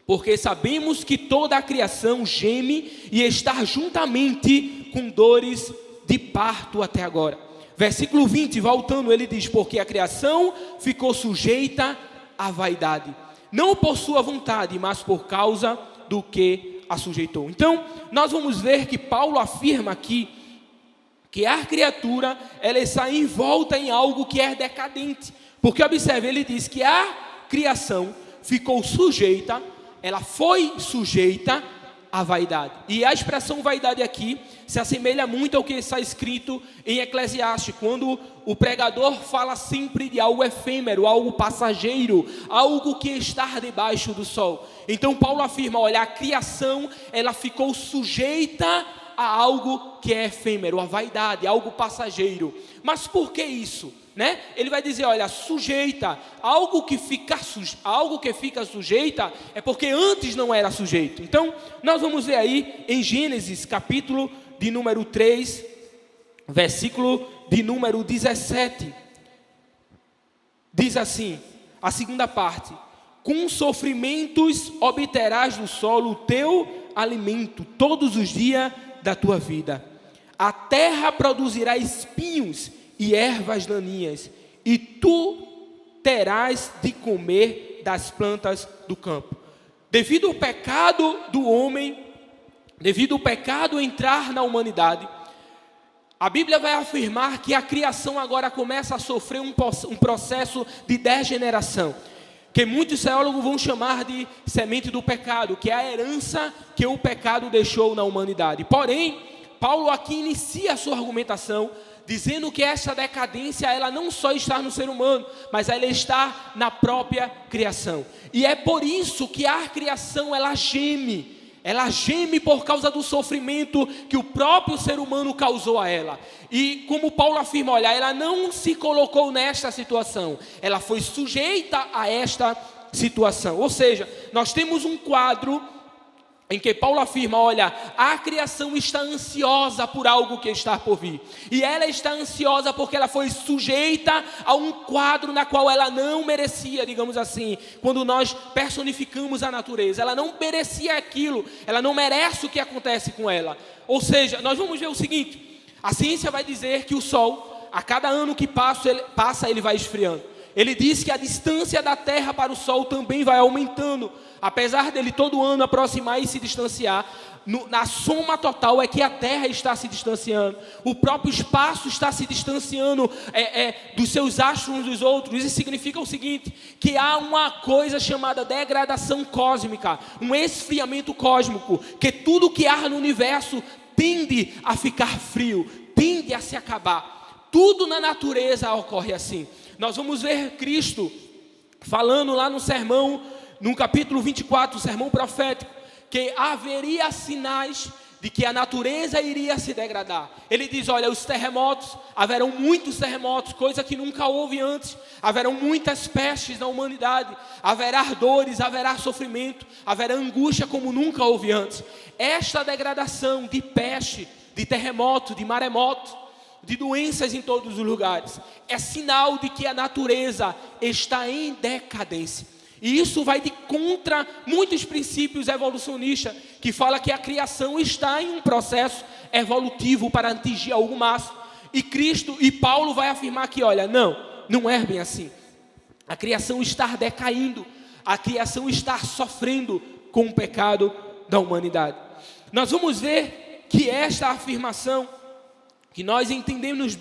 [SPEAKER 5] porque sabemos que toda a criação geme e está juntamente com dores de parto até agora. Versículo 20, voltando, ele diz, porque a criação ficou sujeita à vaidade, não por sua vontade, mas por causa do que a sujeitou. Então, nós vamos ver que Paulo afirma aqui que a criatura, ela está envolta em algo que é decadente, porque observe, ele diz que a criação ficou sujeita, ela foi sujeita à vaidade, e a expressão vaidade aqui se assemelha muito ao que está escrito em Eclesiastes, quando o pregador fala sempre de algo efêmero, algo passageiro, algo que está debaixo do sol. Então Paulo afirma, olha, a criação, ela ficou sujeita a algo que é efêmero, a vaidade, algo passageiro. Mas por que isso? Né? Ele vai dizer, olha, sujeita, algo que fica sujeita é porque antes não era sujeito. Então, nós vamos ver aí em Gênesis, capítulo de número 3, versículo de número 17. Diz assim, a segunda parte, com sofrimentos obterás do solo o teu alimento todos os dias da tua vida. A terra produzirá espinhos e ervas daninhas, e tu terás de comer das plantas do campo. Devido ao pecado do homem, devido ao pecado entrar na humanidade, a Bíblia vai afirmar que a criação agora começa a sofrer um processo de degeneração, que muitos teólogos vão chamar de semente do pecado, que é a herança que o pecado deixou na humanidade. Porém, Paulo aqui inicia a sua argumentação dizendo que essa decadência, ela não só está no ser humano, mas ela está na própria criação. E é por isso que a criação, ela geme por causa do sofrimento que o próprio ser humano causou a ela. E como Paulo afirma, olha, ela não se colocou nesta situação, ela foi sujeita a esta situação. Ou seja, nós temos um quadro em que Paulo afirma, olha, a criação está ansiosa por algo que está por vir. E ela está ansiosa porque ela foi sujeita a um quadro na qual ela não merecia, digamos assim. Quando nós personificamos a natureza, ela não merecia aquilo, ela não merece o que acontece com ela. Ou seja, nós vamos ver o seguinte, a ciência vai dizer que o Sol, a cada ano que passa, ele vai esfriando. Ele diz que a distância da Terra para o Sol também vai aumentando. Apesar dele todo ano aproximar e se distanciar, na soma total é que a Terra está se distanciando. O próprio espaço está se distanciando dos seus astros uns dos outros. Isso significa o seguinte, que há uma coisa chamada degradação cósmica, um esfriamento cósmico, que tudo que há no universo tende a ficar frio, tende a se acabar. Tudo na natureza ocorre assim. Nós vamos ver Cristo falando lá no sermão, no capítulo 24, o sermão profético, que haveria sinais de que a natureza iria se degradar. Ele diz, olha, os terremotos, haverão muitos terremotos, coisa que nunca houve antes. Haverão muitas pestes na humanidade, haverá dores, haverá sofrimento, haverá angústia como nunca houve antes. Esta degradação de peste, de terremoto, de maremoto, de doenças em todos os lugares, é sinal de que a natureza está em decadência. E isso vai de contra muitos princípios evolucionistas, que fala que a criação está em um processo evolutivo para atingir algo máximo. E Paulo vai afirmar que, olha, não é bem assim. A criação está decaindo, a criação está sofrendo com o pecado da humanidade. Nós vamos ver que esta afirmação, que nós entendemos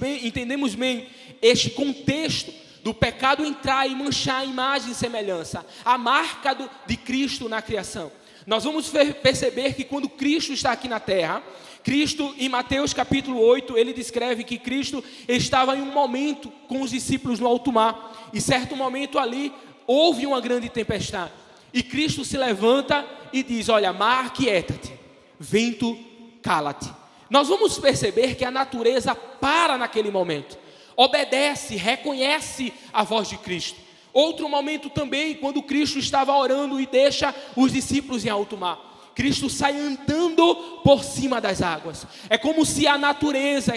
[SPEAKER 5] bem este contexto do pecado entrar e manchar a imagem e semelhança, a marca de Cristo na criação. Nós vamos perceber que quando Cristo está aqui na terra, Cristo, em Mateus capítulo 8, ele descreve que Cristo estava em um momento com os discípulos no alto mar, e certo momento ali, houve uma grande tempestade, e Cristo se levanta e diz, olha, mar, quieta-te, vento, cala-te. Nós vamos perceber que a natureza para naquele momento, obedece, reconhece a voz de Cristo. Outro momento também, quando Cristo estava orando e deixa os discípulos em alto mar, Cristo sai andando por cima das águas. É como se a natureza,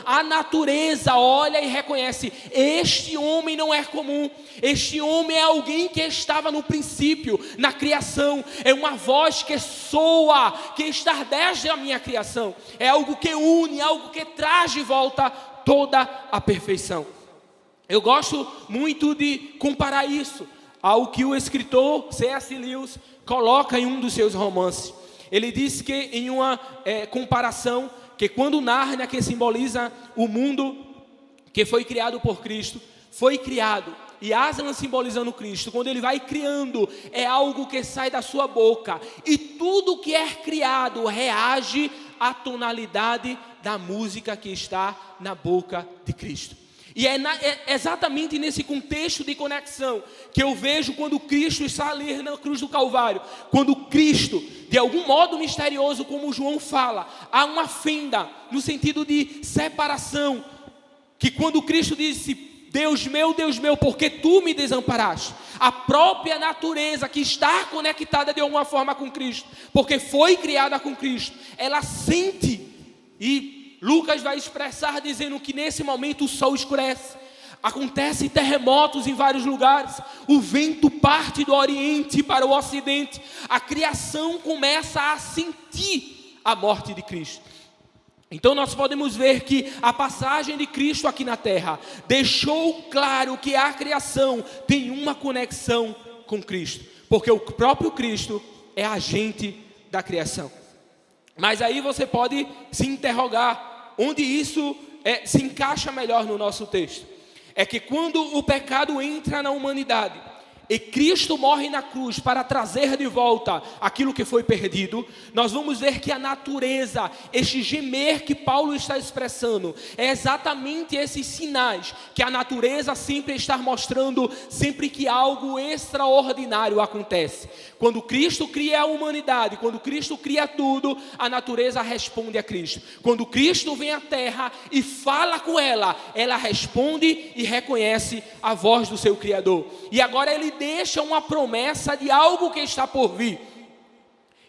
[SPEAKER 5] a natureza olha e reconhece, este homem não é comum, este homem é alguém que estava no princípio, na criação, é uma voz que soa, que está desde a minha criação, é algo que une, algo que traz de volta toda a perfeição. Eu gosto muito de comparar isso ao que o escritor C.S. Lewis coloca em um dos seus romances. Ele diz que em uma comparação, que quando Nárnia, que simboliza o mundo que foi criado por Cristo, foi criado, e Aslan simbolizando Cristo, quando ele vai criando, é algo que sai da sua boca, e tudo que é criado reage à tonalidade da música que está na boca de Cristo. E é exatamente nesse contexto de conexão que eu vejo quando Cristo está ali na cruz do Calvário. Quando Cristo, de algum modo misterioso, como João fala, há uma fenda no sentido de separação, que quando Cristo disse, Deus meu, por que tu me desamparaste? A própria natureza que está conectada de alguma forma com Cristo, porque foi criada com Cristo, ela sente. E Lucas vai expressar dizendo que nesse momento o sol escurece, acontecem terremotos em vários lugares, o vento parte do oriente para o ocidente, a criação começa a sentir a morte de Cristo. Então nós podemos ver que a passagem de Cristo aqui na terra deixou claro que a criação tem uma conexão com Cristo, porque o próprio Cristo é agente da criação. Mas aí você pode se interrogar onde isso se encaixa melhor no nosso texto. É que quando o pecado entra na humanidade e Cristo morre na cruz para trazer de volta aquilo que foi perdido, nós vamos ver que a natureza, este gemer que Paulo está expressando, é exatamente esses sinais que a natureza sempre está mostrando sempre que algo extraordinário acontece. Quando Cristo cria a humanidade, quando Cristo cria tudo, a natureza responde a Cristo. Quando Cristo vem à terra e fala com ela, ela responde e reconhece a voz do seu Criador. E agora ele deixa uma promessa de algo que está por vir.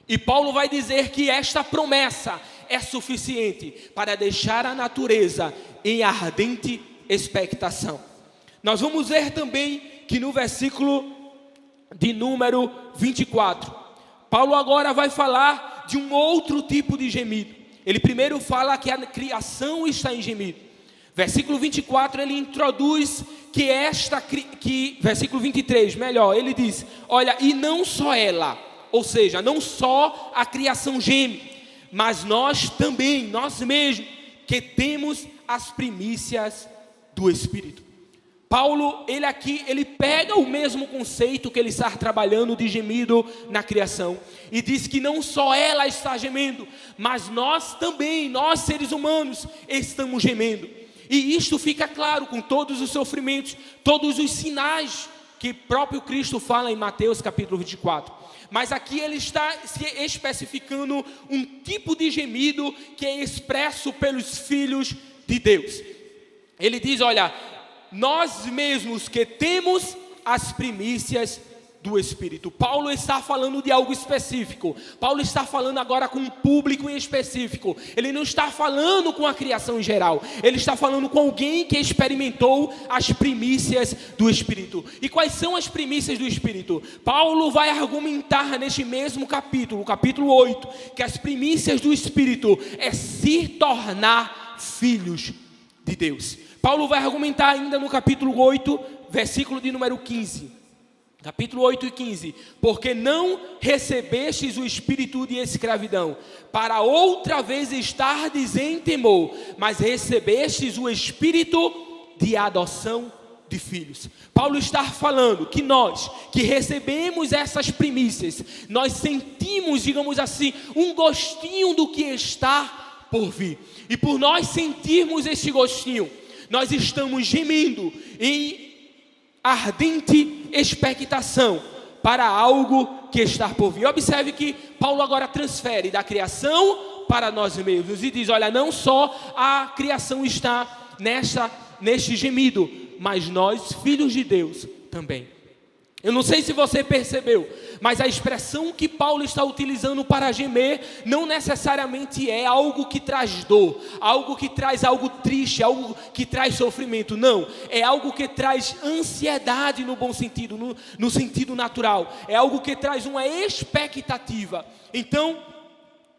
[SPEAKER 5] E Paulo vai dizer que esta promessa é suficiente para deixar a natureza em ardente expectação. Nós vamos ver também que no versículo de número 24, Paulo agora vai falar de um outro tipo de gemido. Ele primeiro fala que a criação está em gemido. Versículo 24, ele introduz versículo 23, melhor, ele diz, olha, e não só ela, ou seja, não só a criação geme, mas nós também, nós mesmos, que temos as primícias do Espírito. Paulo, ele pega o mesmo conceito que ele está trabalhando de gemido na criação, e diz que não só ela está gemendo, mas nós também, nós seres humanos, estamos gemendo. E isto fica claro com todos os sofrimentos, todos os sinais que próprio Cristo fala em Mateus capítulo 24. Mas aqui ele está se especificando um tipo de gemido que é expresso pelos filhos de Deus. Ele diz, olha, nós mesmos que temos as primícias do Espírito. Paulo está falando de algo específico. Paulo está falando agora com um público em específico. Ele não está falando com a criação em geral. Ele está falando com alguém que experimentou as primícias do Espírito. E quais são as primícias do Espírito? Paulo vai argumentar neste mesmo capítulo, capítulo 8, que as primícias do Espírito é se tornar filhos de Deus. Paulo vai argumentar ainda no capítulo 8, versículo de número 15. Capítulo 8 e 15, porque não recebestes o espírito de escravidão, para outra vez estardes em temor, mas recebestes o espírito de adoção de filhos. Paulo está falando que nós, que recebemos essas primícias, nós sentimos, digamos assim, um gostinho do que está por vir. E por nós sentirmos esse gostinho, nós estamos gemendo em ardente expectação para algo que está por vir. Observe que Paulo agora transfere da criação para nós mesmos e diz, olha, não só a criação está neste gemido, mas nós, filhos de Deus, também. Eu não sei se você percebeu, mas a expressão que Paulo está utilizando para gemer não necessariamente é algo que traz dor, algo que traz algo triste, algo que traz sofrimento. Não, é algo que traz ansiedade no bom sentido, no sentido natural. É algo que traz uma expectativa. Então,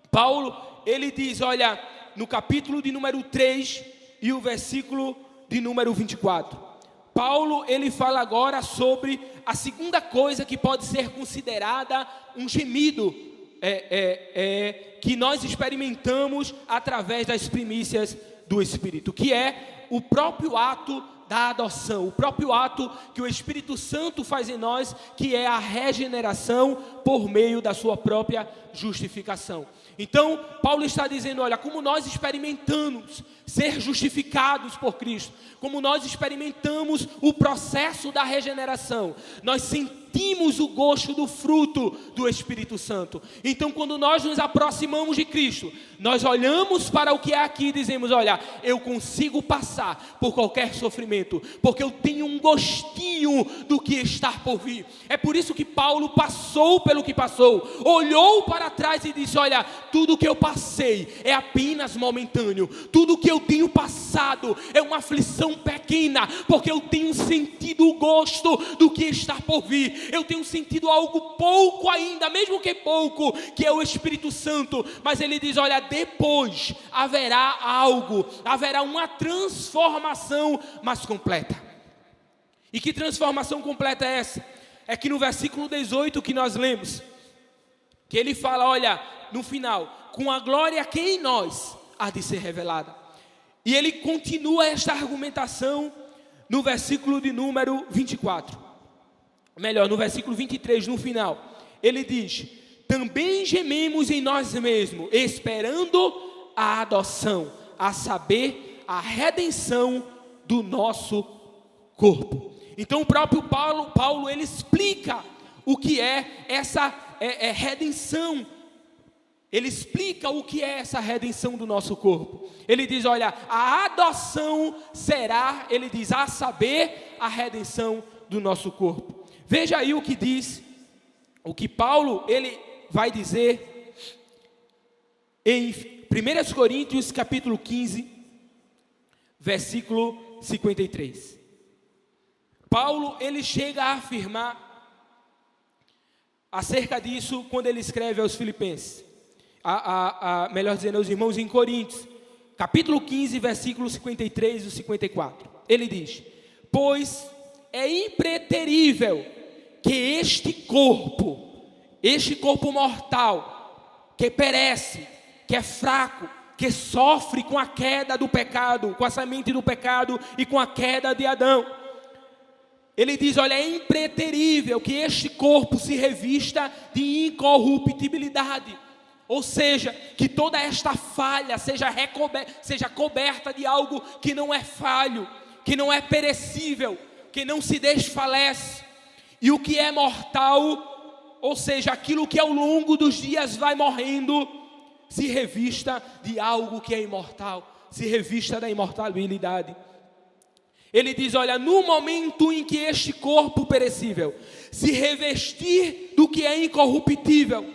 [SPEAKER 5] Paulo, ele diz, olha, no capítulo de número 3 e o versículo de número 24. Paulo, ele fala agora sobre a segunda coisa que pode ser considerada um gemido que nós experimentamos através das primícias do Espírito, que é o próprio ato da adoção, o próprio ato que o Espírito Santo faz em nós, que é a regeneração por meio da sua própria justificação. Então, Paulo está dizendo, olha, como nós experimentamos ser justificados por Cristo, como nós experimentamos o processo da regeneração, nós sentimos o gosto do fruto do Espírito Santo. Então, quando nós nos aproximamos de Cristo, nós olhamos para o que é aqui e dizemos, olha, eu consigo passar por qualquer sofrimento, porque eu tenho um gostinho do que está por vir. É por isso que Paulo passou pelo que passou, olhou para trás e disse, olha, tudo que eu passei é apenas momentâneo, tudo que eu tenho passado é uma aflição pequena, porque eu tenho sentido o gosto do que está por vir, eu tenho sentido algo pouco ainda, mesmo que pouco, que é o Espírito Santo, mas ele diz, olha, depois haverá algo, haverá uma transformação mais completa. E que transformação completa é essa? É que no versículo 18 que nós lemos, que ele fala, olha, no final, com a glória que em nós há de ser revelada. E ele continua esta argumentação no versículo de número 24. Melhor, no versículo 23, no final. Ele diz, também gememos em nós mesmos, esperando a adoção, a saber, a redenção do nosso corpo. Então o próprio Paulo ele explica o que é essa redenção. Ele explica o que é essa redenção do nosso corpo. Ele diz, olha, a adoção será, ele diz, a saber, a redenção do nosso corpo. Veja aí o que diz, o que Paulo, ele vai dizer em 1 Coríntios capítulo 15, versículo 53. Paulo, ele chega a afirmar acerca disso quando ele escreve aos Filipenses. Melhor dizendo, aos irmãos em Coríntios, capítulo 15, versículos 53 e 54. Ele diz, pois é impreterível que este corpo mortal, que perece, que é fraco, que sofre com a queda do pecado, com a semente do pecado e com a queda de Adão. Ele diz, olha, é impreterível que este corpo se revista de incorruptibilidade. Ou seja, que toda esta falha seja coberta de algo que não é falho, que não é perecível, que não se desfalece. E o que é mortal, ou seja, aquilo que ao longo dos dias vai morrendo, se revista de algo que é imortal, se revista da imortalidade. Ele diz, olha, no momento em que este corpo perecível se revestir do que é incorruptível,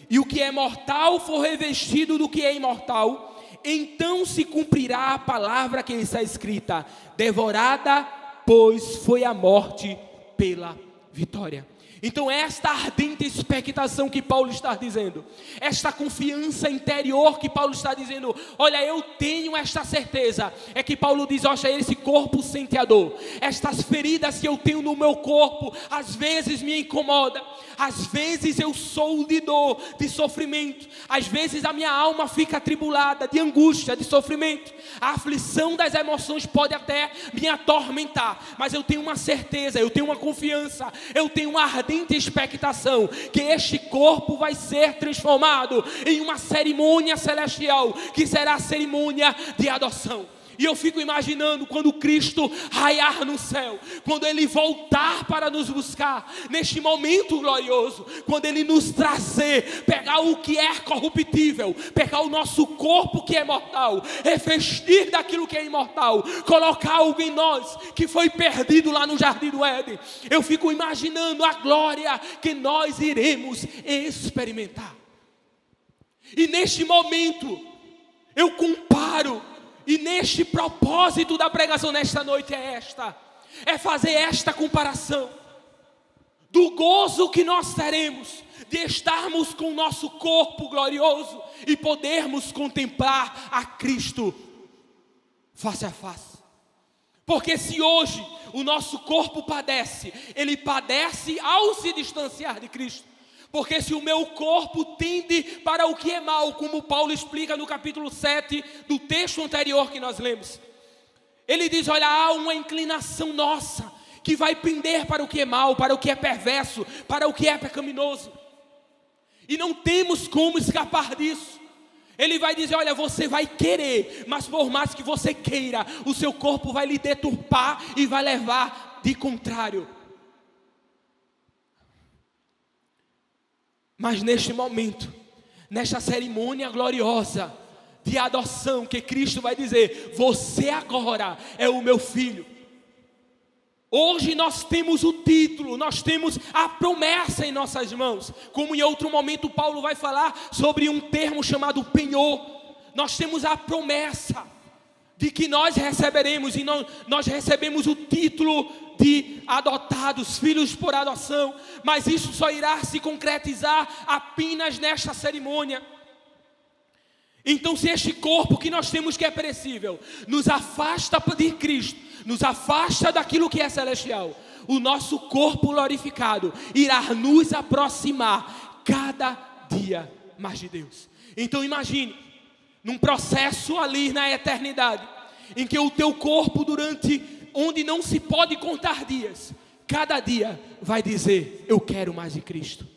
[SPEAKER 5] e o que é mortal for revestido do que é imortal, então se cumprirá a palavra que está escrita, devorada, pois foi a morte pela vitória. Então esta ardente expectação que Paulo está dizendo, esta confiança interior que Paulo está dizendo, olha, eu tenho esta certeza, é que Paulo diz, olha, esse corpo sente a dor, estas feridas que eu tenho no meu corpo, às vezes me incomoda, às vezes eu sou de dor, de sofrimento, às vezes a minha alma fica atribulada, de angústia, de sofrimento, a aflição das emoções pode até me atormentar, mas eu tenho uma certeza, eu tenho uma confiança, eu tenho uma ardente expectação que este corpo vai ser transformado em uma cerimônia celestial, que será a cerimônia de adoção. E eu fico imaginando quando Cristo raiar no céu, quando Ele voltar para nos buscar, neste momento glorioso, quando Ele nos trazer, pegar o que é corruptível, pegar o nosso corpo que é mortal, revestir daquilo que é imortal, colocar algo em nós que foi perdido lá no Jardim do Éden. Eu fico imaginando a glória que nós iremos experimentar. E neste momento, eu comparo. E neste propósito da pregação nesta noite é fazer esta comparação do gozo que nós teremos de estarmos com o nosso corpo glorioso e podermos contemplar a Cristo face a face. Porque se hoje o nosso corpo padece, ele padece ao se distanciar de Cristo. Porque se o meu corpo tende para o que é mal, como Paulo explica no capítulo 7 do texto anterior que nós lemos, ele diz, olha, há uma inclinação nossa que vai pender para o que é mal, para o que é perverso, para o que é pecaminoso, e não temos como escapar disso. Ele vai dizer, olha, você vai querer, mas por mais que você queira, o seu corpo vai lhe deturpar e vai levar de contrário. Mas neste momento, nesta cerimônia gloriosa de adoção, que Cristo vai dizer, você agora é o meu filho. Hoje nós temos o título, nós temos a promessa em nossas mãos. Como em outro momento Paulo vai falar sobre um termo chamado penhor. Nós temos a promessa de que nós receberemos, e nós recebemos o título de adotados, filhos por adoção, mas isso só irá se concretizar apenas nesta cerimônia. Então, se este corpo que nós temos que é perecível, nos afasta de Cristo, nos afasta daquilo que é celestial, o nosso corpo glorificado irá nos aproximar cada dia mais de Deus. Então imagine, num processo ali na eternidade, em que o teu corpo onde não se pode contar dias, cada dia vai dizer, eu quero mais de Cristo,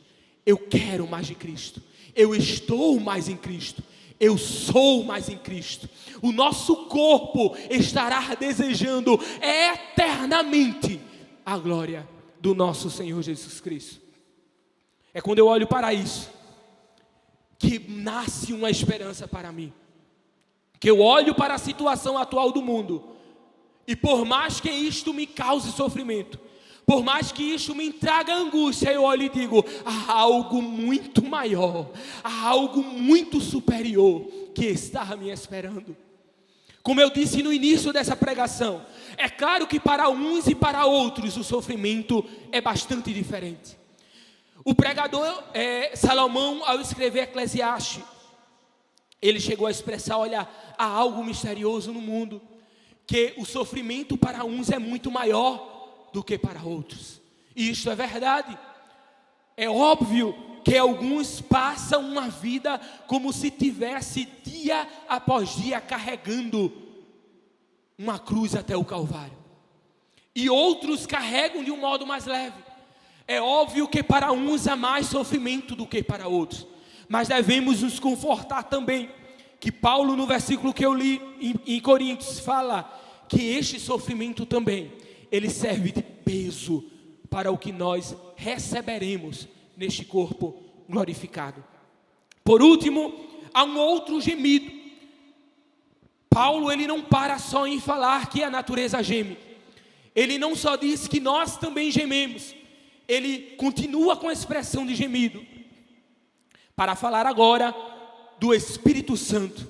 [SPEAKER 5] eu quero mais de Cristo, eu estou mais em Cristo, eu sou mais em Cristo. O nosso corpo estará desejando eternamente a glória do nosso Senhor Jesus Cristo. É quando eu olho para isso que nasce uma esperança para mim. Que eu olho para a situação atual do mundo, e por mais que isto me cause sofrimento, por mais que isto me traga angústia, eu olho e digo, há algo muito maior, há algo muito superior que está me esperando. Como eu disse no início dessa pregação, é claro que para uns e para outros o sofrimento é bastante diferente. O pregador Salomão, ao escrever Eclesiastes, ele chegou a expressar, olha, há algo misterioso no mundo, que o sofrimento para uns é muito maior do que para outros. E isso é verdade. É óbvio que alguns passam uma vida como se tivesse dia após dia carregando uma cruz até o Calvário. E outros carregam de um modo mais leve. É óbvio que para uns há mais sofrimento do que para outros. Mas devemos nos confortar também, que Paulo, no versículo que eu li em Coríntios, fala que este sofrimento também, ele serve de peso para o que nós receberemos neste corpo glorificado. Por último, há um outro gemido. Paulo, ele não para só em falar que a natureza geme. Ele não só diz que nós também gememos. Ele continua com a expressão de gemido, para falar agora do Espírito Santo,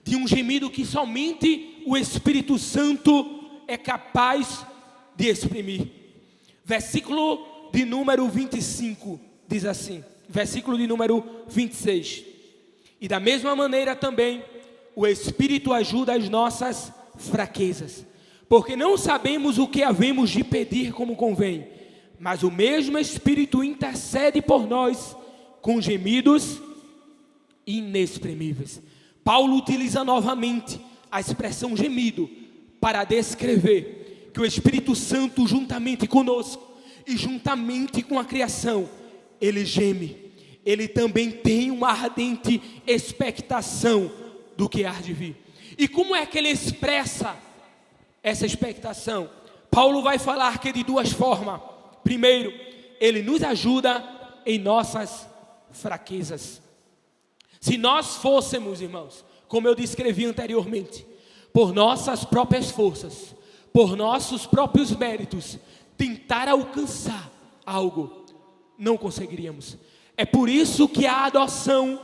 [SPEAKER 5] de um gemido que somente o Espírito Santo é capaz de exprimir. Versículo de número 25 diz assim, versículo de número 26. E da mesma maneira também, o Espírito ajuda as nossas fraquezas, porque não sabemos o que havemos de pedir como convém, mas o mesmo Espírito intercede por nós com gemidos inexprimíveis. Paulo utiliza novamente a expressão gemido para descrever que o Espírito Santo, juntamente conosco e juntamente com a criação, ele geme. Ele também tem uma ardente expectação do que há de vir. E como é que ele expressa essa expectação? Paulo vai falar que de duas formas. Primeiro, ele nos ajuda em nossas fraquezas. Se nós fôssemos, irmãos, como eu descrevi anteriormente, por nossas próprias forças, por nossos próprios méritos, tentar alcançar algo, não conseguiríamos. É por isso que a adoção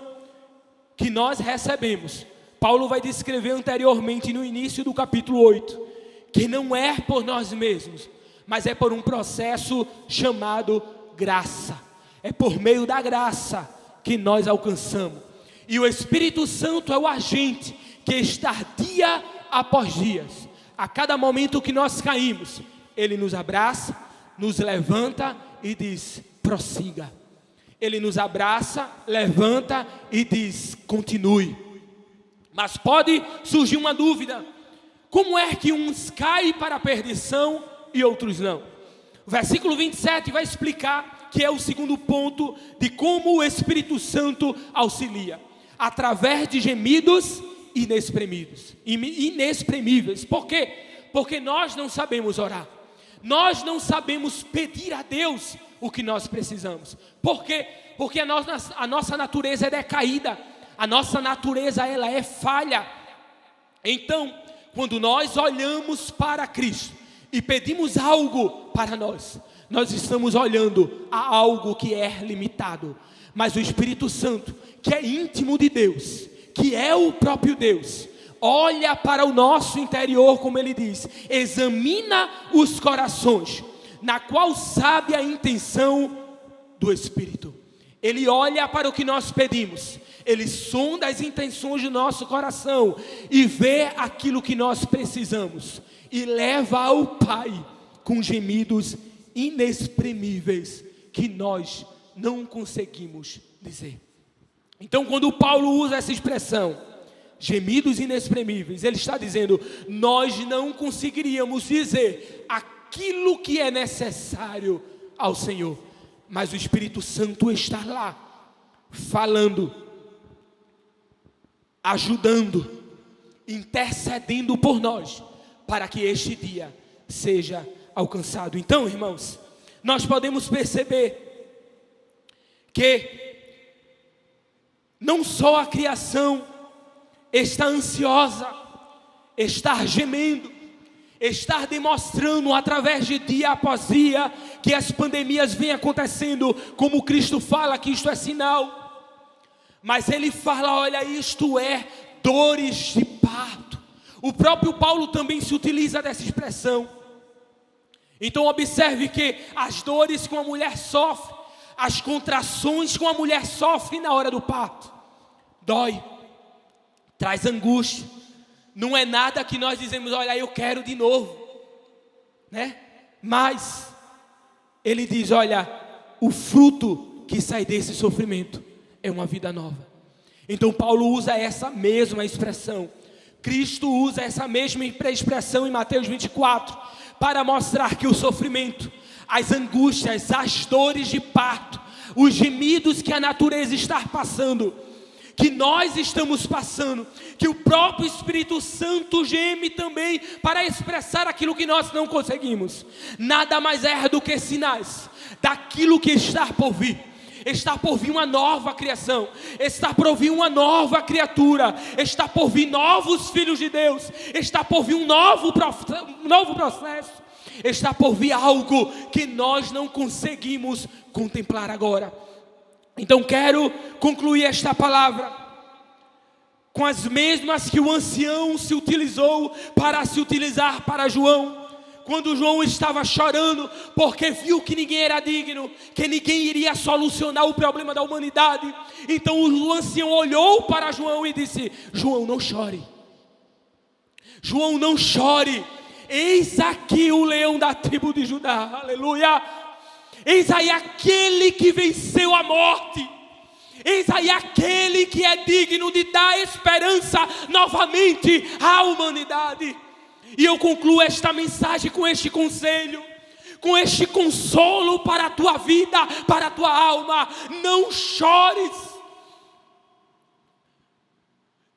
[SPEAKER 5] que nós recebemos, Paulo vai descrever anteriormente no início do capítulo 8, que não é por nós mesmos, mas é por um processo chamado graça. É por meio da graça que nós alcançamos. E o Espírito Santo é o agente que está dia após dia, a cada momento que nós caímos, ele nos abraça, nos levanta e diz: prossiga. Ele nos abraça, levanta e diz: continue. Mas pode surgir uma dúvida: como é que uns caem para a perdição e outros não? O versículo 27 vai explicar que é o segundo ponto de como o Espírito Santo auxilia, através de gemidos inexprimíveis. Por quê? Porque nós não sabemos orar, nós não sabemos pedir a Deus o que nós precisamos. Por quê? Porque a nossa natureza é decaída, a nossa natureza ela é falha. Então, quando nós olhamos para Cristo e pedimos algo para nós estamos olhando a algo que é limitado. Mas o Espírito Santo, que é íntimo de Deus, que é o próprio Deus, olha para o nosso interior, como ele diz, examina os corações, na qual sabe a intenção do Espírito. Ele olha para o que nós pedimos, ele sonda as intenções do nosso coração e vê aquilo que nós precisamos e leva ao Pai com gemidos inexprimíveis que nós não conseguimos dizer. Então, quando Paulo usa essa expressão, gemidos inexprimíveis, ele está dizendo: nós não conseguiríamos dizer aquilo que é necessário ao Senhor, mas o Espírito Santo está lá, falando, ajudando, intercedendo por nós, para que este dia seja alcançado. Então, irmãos, nós podemos perceber que não só a criação está ansiosa, está gemendo, está demonstrando através de dia após dia que as pandemias vêm acontecendo, como Cristo fala que isto é sinal, mas ele fala: olha, isto é dores de parto. O próprio Paulo também se utiliza dessa expressão. Então observe que as dores que uma mulher sofre, as contrações que uma mulher sofre na hora do parto, dói, traz angústia. Não é nada que nós dizemos: olha, eu quero de novo, né? Mas ele diz: olha, o fruto que sai desse sofrimento é uma vida nova. Então Paulo usa essa mesma expressão, Cristo usa essa mesma expressão em Mateus 24, para mostrar que o sofrimento, as angústias, as dores de parto, os gemidos que a natureza está passando, que nós estamos passando, que o próprio Espírito Santo geme também para expressar aquilo que nós não conseguimos. Nada mais é do que sinais daquilo que está por vir. Está por vir uma nova criação, está por vir uma nova criatura, está por vir novos filhos de Deus, está por vir um novo processo, está por vir algo que nós não conseguimos contemplar agora. Então quero concluir esta palavra com as mesmas que o ancião se utilizou para se utilizar para João. Quando João estava chorando, porque viu que ninguém era digno, que ninguém iria solucionar o problema da humanidade. Então o ancião olhou para João e disse: João, não chore. João, não chore. Eis aqui o leão da tribo de Judá. Aleluia. Eis aí aquele que venceu a morte. Eis aí aquele que é digno de dar esperança novamente à humanidade. E eu concluo esta mensagem com este conselho, com este consolo para a tua vida, para a tua alma. Não chores.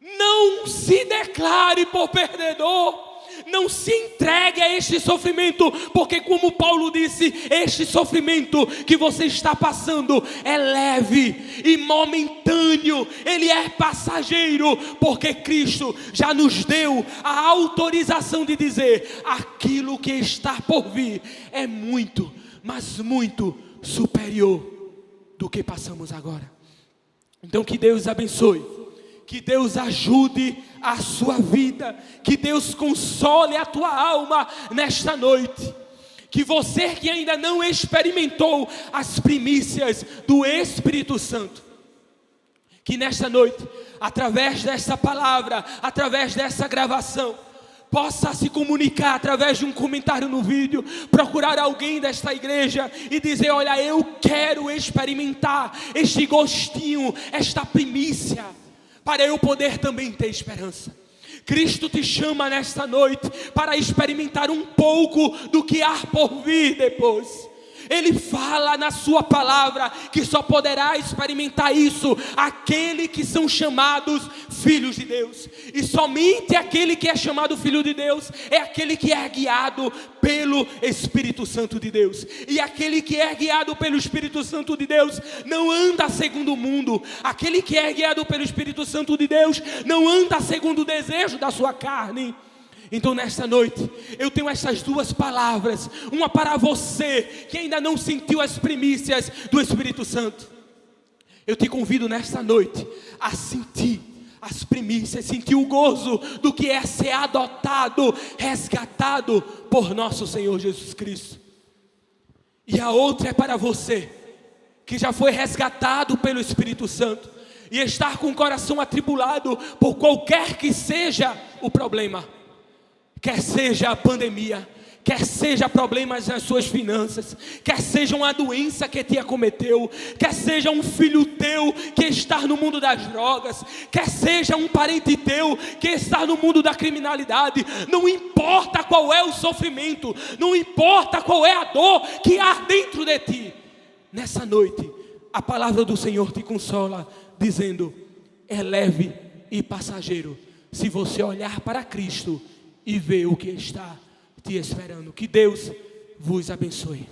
[SPEAKER 5] Não se declare por perdedor. Não se entregue a este sofrimento, porque como Paulo disse, este sofrimento que você está passando é leve e momentâneo, ele é passageiro, porque Cristo já nos deu a autorização de dizer: aquilo que está por vir é muito, mas muito superior do que passamos agora. Então que Deus abençoe, que Deus ajude a sua vida, que Deus console a tua alma nesta noite. Que você que ainda não experimentou as primícias do Espírito Santo, que nesta noite, através dessa palavra, através dessa gravação, possa se comunicar através de um comentário no vídeo, procurar alguém desta igreja e dizer: olha, eu quero experimentar este gostinho, esta primícia, para eu poder também ter esperança. Cristo te chama nesta noite para experimentar um pouco do que há por vir depois. Ele fala na sua palavra que só poderá experimentar isso aquele que são chamados filhos de Deus. E somente aquele que é chamado filho de Deus é aquele que é guiado pelo Espírito Santo de Deus. E aquele que é guiado pelo Espírito Santo de Deus não anda segundo o mundo. Aquele que é guiado pelo Espírito Santo de Deus não anda segundo o desejo da sua carne. Então nesta noite, eu tenho essas duas palavras, uma para você que ainda não sentiu as primícias do Espírito Santo. Eu te convido nesta noite a sentir as primícias, sentir o gozo do que é ser adotado, resgatado por nosso Senhor Jesus Cristo. E a outra é para você que já foi resgatado pelo Espírito Santo e está com o coração atribulado por qualquer que seja o problema. Quer seja a pandemia, quer seja problemas nas suas finanças, quer seja uma doença que te acometeu, quer seja um filho teu que está no mundo das drogas, quer seja um parente teu que está no mundo da criminalidade, não importa qual é o sofrimento, não importa qual é a dor que há dentro de ti. Nessa noite, a palavra do Senhor te consola, dizendo: é leve e passageiro, se você olhar para Cristo e ver o que está te esperando. Que Deus vos abençoe.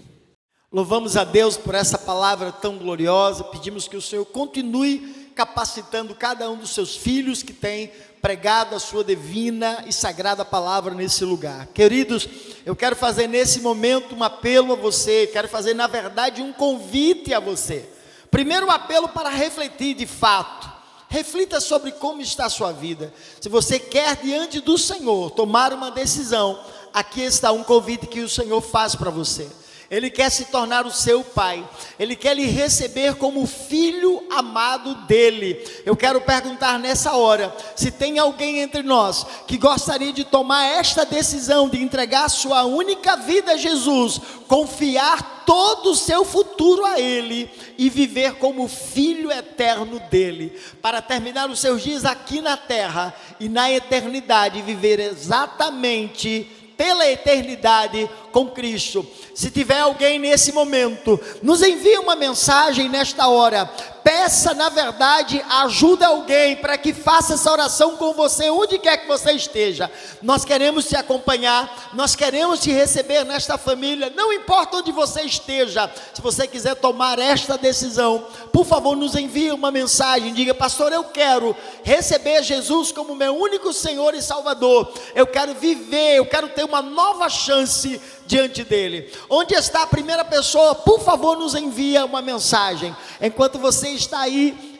[SPEAKER 6] Louvamos a Deus por essa palavra tão gloriosa. Pedimos que o Senhor continue capacitando cada um dos seus filhos que tem pregado a sua divina e sagrada palavra nesse lugar. Queridos, eu quero fazer nesse momento um apelo a você, quero fazer na verdade um convite a você. Primeiro, um apelo para refletir de fato. Reflita sobre como está a sua vida. Se você quer diante do Senhor tomar uma decisão, aqui está um convite que o Senhor faz para você. Ele quer se tornar o seu pai. Ele quer lhe receber como filho amado dele. Eu quero perguntar nessa hora, se tem alguém entre nós que gostaria de tomar esta decisão, de entregar a sua única vida a Jesus, confiar todo o seu futuro a Ele e viver como filho eterno dele, para terminar os seus dias aqui na terra e na eternidade viver exatamente pela eternidade com Cristo. Se tiver alguém nesse momento, nos envie uma mensagem nesta hora. Peça, na verdade, ajuda alguém para que faça essa oração com você, onde quer que você esteja. Nós queremos te acompanhar, nós queremos te receber nesta família, não importa onde você esteja. Se você quiser tomar esta decisão, por favor, nos envie uma mensagem, diga: pastor, eu quero receber Jesus como meu único Senhor e Salvador, eu quero viver, eu quero ter uma nova chance diante dele. Onde está a primeira pessoa? Por favor, nos envia uma mensagem. Enquanto você está aí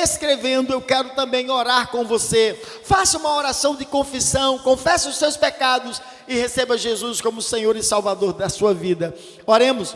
[SPEAKER 6] escrevendo, eu quero também orar com você. Faça uma oração de confissão, confesse os seus pecados e receba Jesus como Senhor e Salvador da sua vida. Oremos.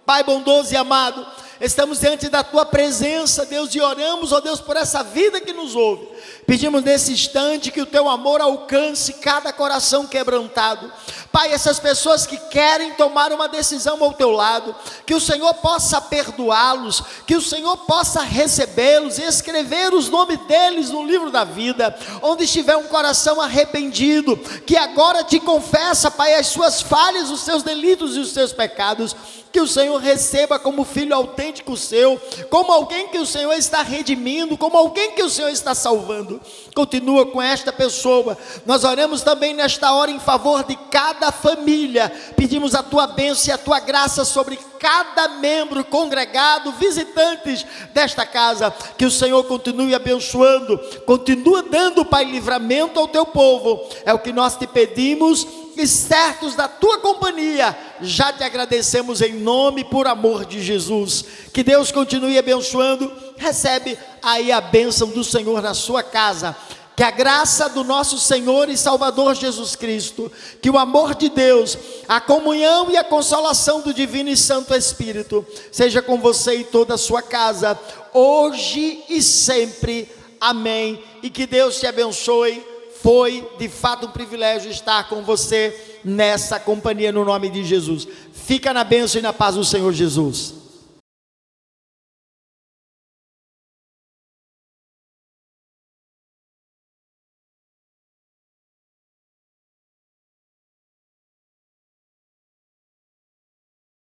[SPEAKER 6] Pai bondoso e amado, estamos diante da Tua presença, Deus, e oramos, ó Deus, por essa vida que nos ouve. Pedimos nesse instante que o Teu amor alcance cada coração quebrantado. Pai, essas pessoas que querem tomar uma decisão ao Teu lado, que o Senhor possa perdoá-los, que o Senhor possa recebê-los e escrever os nomes deles no livro da vida. Onde estiver um coração arrependido, que agora te confessa, Pai, as suas falhas, os seus delitos e os seus pecados, que o Senhor receba como filho autêntico seu, como alguém que o Senhor está redimindo, como alguém que o Senhor está salvando. Continua com esta pessoa. Nós oramos também nesta hora em favor de cada família, pedimos a Tua bênção e a Tua graça sobre cada membro congregado, visitantes desta casa, que o Senhor continue abençoando, continua dando, Pai, livramento ao Teu povo. É o que nós te pedimos, e certos da Tua companhia, já te agradecemos em nome e por amor de Jesus. Que Deus continue abençoando. Recebe aí a bênção do Senhor na sua casa. Que a graça do nosso Senhor e Salvador Jesus Cristo, que o amor de Deus, a comunhão e a consolação do Divino e Santo Espírito seja com você e toda a sua casa, hoje e sempre. Amém. E que Deus te abençoe. Foi de fato um privilégio estar com você nessa companhia no nome de Jesus. Fica na bênção e na paz do Senhor Jesus.